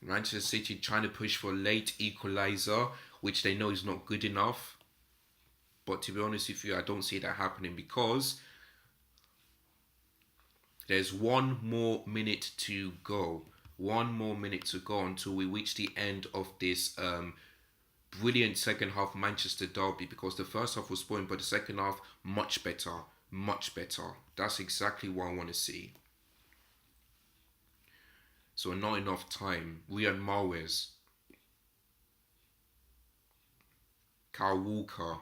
Manchester City trying to push for a late equaliser, which they know is not good enough. But to be honest with you, I don't see that happening because there's 1 more minute to go. 1 more minute to go until we reach the end of this brilliant second half Manchester derby because the first half was boring, but the second half much better. Much better. That's exactly what I want to see. So not enough time. Riyad Mahrez, Kyle Walker.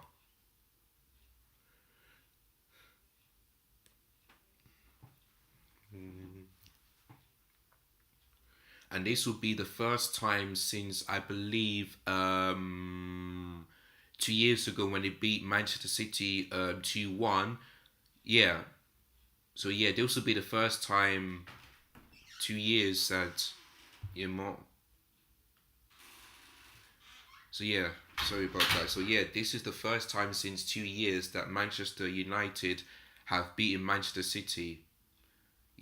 And this will be the first time since I believe 2 years ago when they beat Manchester City 2-1. Yeah. So yeah, this will be the first time 2 years that So yeah, sorry about that. So yeah, this is the first time since 2 years that Manchester United have beaten Manchester City.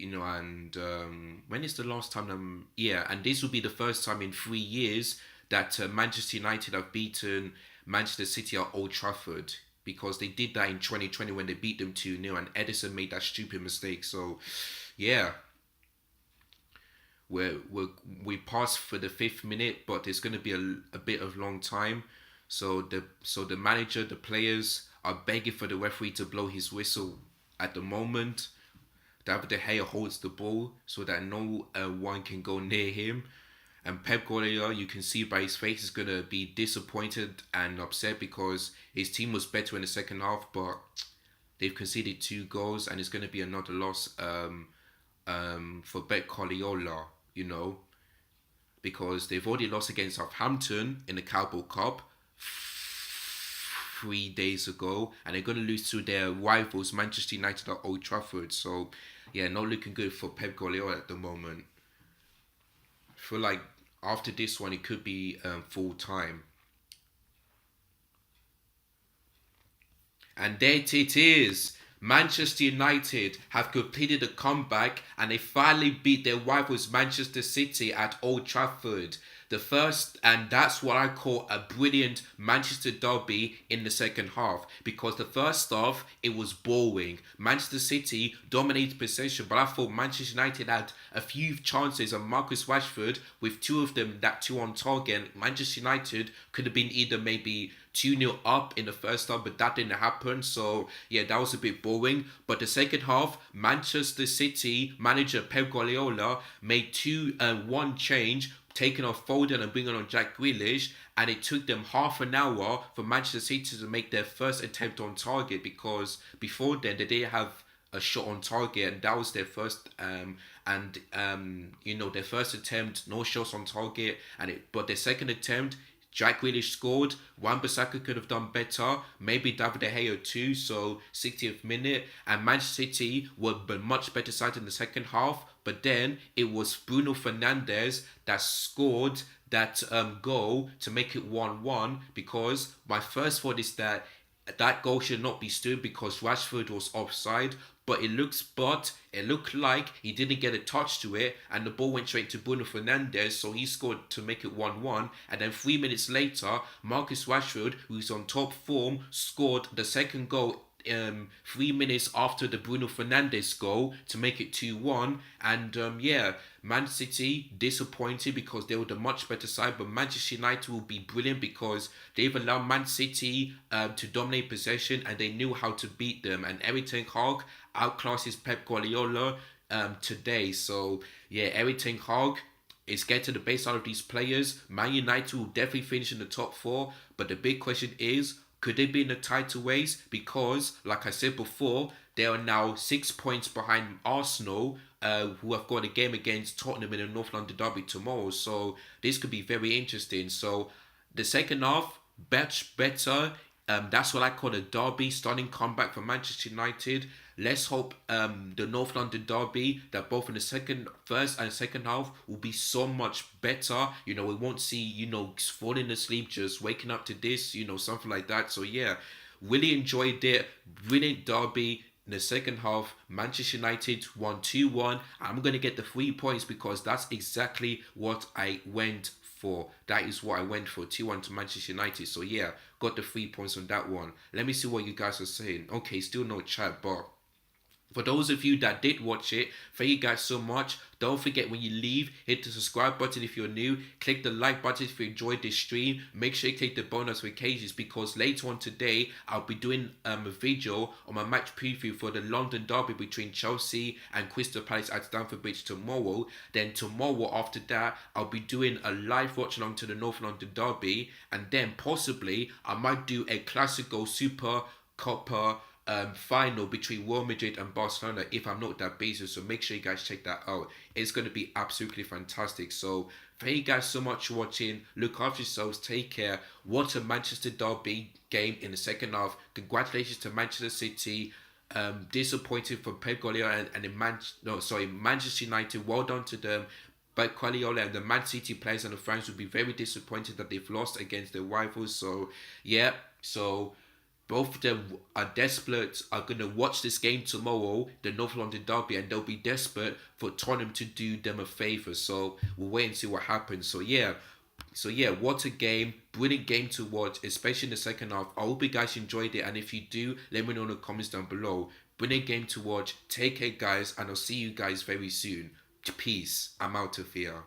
And when is the last time? And this will be the first time in 3 years that Manchester United have beaten Manchester City at Old Trafford because they did that in 2020 when they beat them 2-0 and Edison made that stupid mistake. So, yeah. We passed for the 5th minute, but it's going to be a bit of long time. So the manager, the players are begging for the referee to blow his whistle at the moment. David De Gea holds the ball so that no one can go near him. And Pep Guardiola, you can see by his face, is going to be disappointed and upset because his team was better in the second half, but they've conceded 2 goals and it's going to be another loss for Pep Guardiola, because they've already lost against Southampton in the Carabao Cup 3 days ago, and they're going to lose to their rivals Manchester United at Old Trafford. So yeah, not looking good for Pep Guardiola at the moment. I feel like after this one it could be full time. And there it is. Manchester United have completed a comeback and they finally beat their rivals Manchester City at Old Trafford. The first, and that's what I call a brilliant Manchester derby in the second half, because the first half it was boring. Manchester City dominated possession, but I thought Manchester United had a few chances, and Marcus Rashford with 2 of them, that 2 on target. Manchester United could have been either maybe 2-0 up in the first half, but that didn't happen. So yeah, that was a bit boring. But the second half, Manchester City manager Pep Guardiola made 1 change, taking off Foden and bringing on Jack Grealish, and it took them half an hour for Manchester City to make their first attempt on target, because before then they didn't have a shot on target, and that was their first their first attempt, no shots on target, but their second attempt, Jack Grealish scored. Wan-Bissaka could have done better. Maybe David De Gea too. So 60th minute, and Manchester City were much better side in the second half. But then it was Bruno Fernandes that scored that goal to make it 1-1. Because my first thought is that goal should not be stood because Rashford was offside. But it looked like he didn't get a touch to it, and the ball went straight to Bruno Fernandes, so he scored to make it 1-1. And then 3 minutes later, Marcus Rashford, who's on top form, scored the second goal 3 minutes after the Bruno Fernandes goal to make it 2-1. And Man City disappointed because they were the much better side, but Manchester United will be brilliant because they've allowed Man City to dominate possession, and they knew how to beat them. And Eric Ten Hag outclasses Pep Guardiola today. So yeah, Eric Ten Hag is getting the base out of these players. Man United will definitely finish in the top 4, but the big question is, could they be in the title race? Because, like I said before, they are now 6 points behind Arsenal, who have got a game against Tottenham in the North London derby tomorrow. So this could be very interesting. So the second half, much better. That's what I call a derby, stunning comeback for Manchester United. Let's hope the North London derby, that both in the first and second half, will be so much better. We won't see, falling asleep, just waking up to this, something like that. So yeah, really enjoyed it. Brilliant derby. In the second half, Manchester United won 2-1. I'm going to get the 3 points because that's exactly what I went for. That is what I went for, 2-1 to Manchester United. So yeah, got the 3 points on that one. Let me see what you guys are saying. Okay, still no chat, but for those of you that did watch it, thank you guys so much. Don't forget, when you leave, hit the subscribe button if you're new. Click the like button if you enjoyed this stream. Make sure you click the bell notifications because later on today, I'll be doing a video on my match preview for the London derby between Chelsea and Crystal Palace at Stamford Bridge tomorrow. Then tomorrow after that, I'll be doing a live watch along to the North London derby. And then possibly, I might do a Classico Super Copper final between Real Madrid and Barcelona if I'm not that busy. So make sure you guys check that out. It's going to be absolutely fantastic. So thank you guys so much for watching. Look after yourselves. Take care. What a Manchester derby game in the second half. Congratulations to Manchester City. Disappointed for Pep Guardiola Manchester United. Well done to them. But Guardiola and the Man City players and the fans will be very disappointed that they've lost against their rivals. So yeah. So both of them are desperate, are going to watch this game tomorrow, the North London derby, and they'll be desperate for Tottenham to do them a favour. So we'll wait and see what happens. So yeah, what a game. Brilliant game to watch, especially in the second half. I hope you guys enjoyed it, and if you do, let me know in the comments down below. Brilliant game to watch. Take care, guys, and I'll see you guys very soon. Peace. I'm out of here.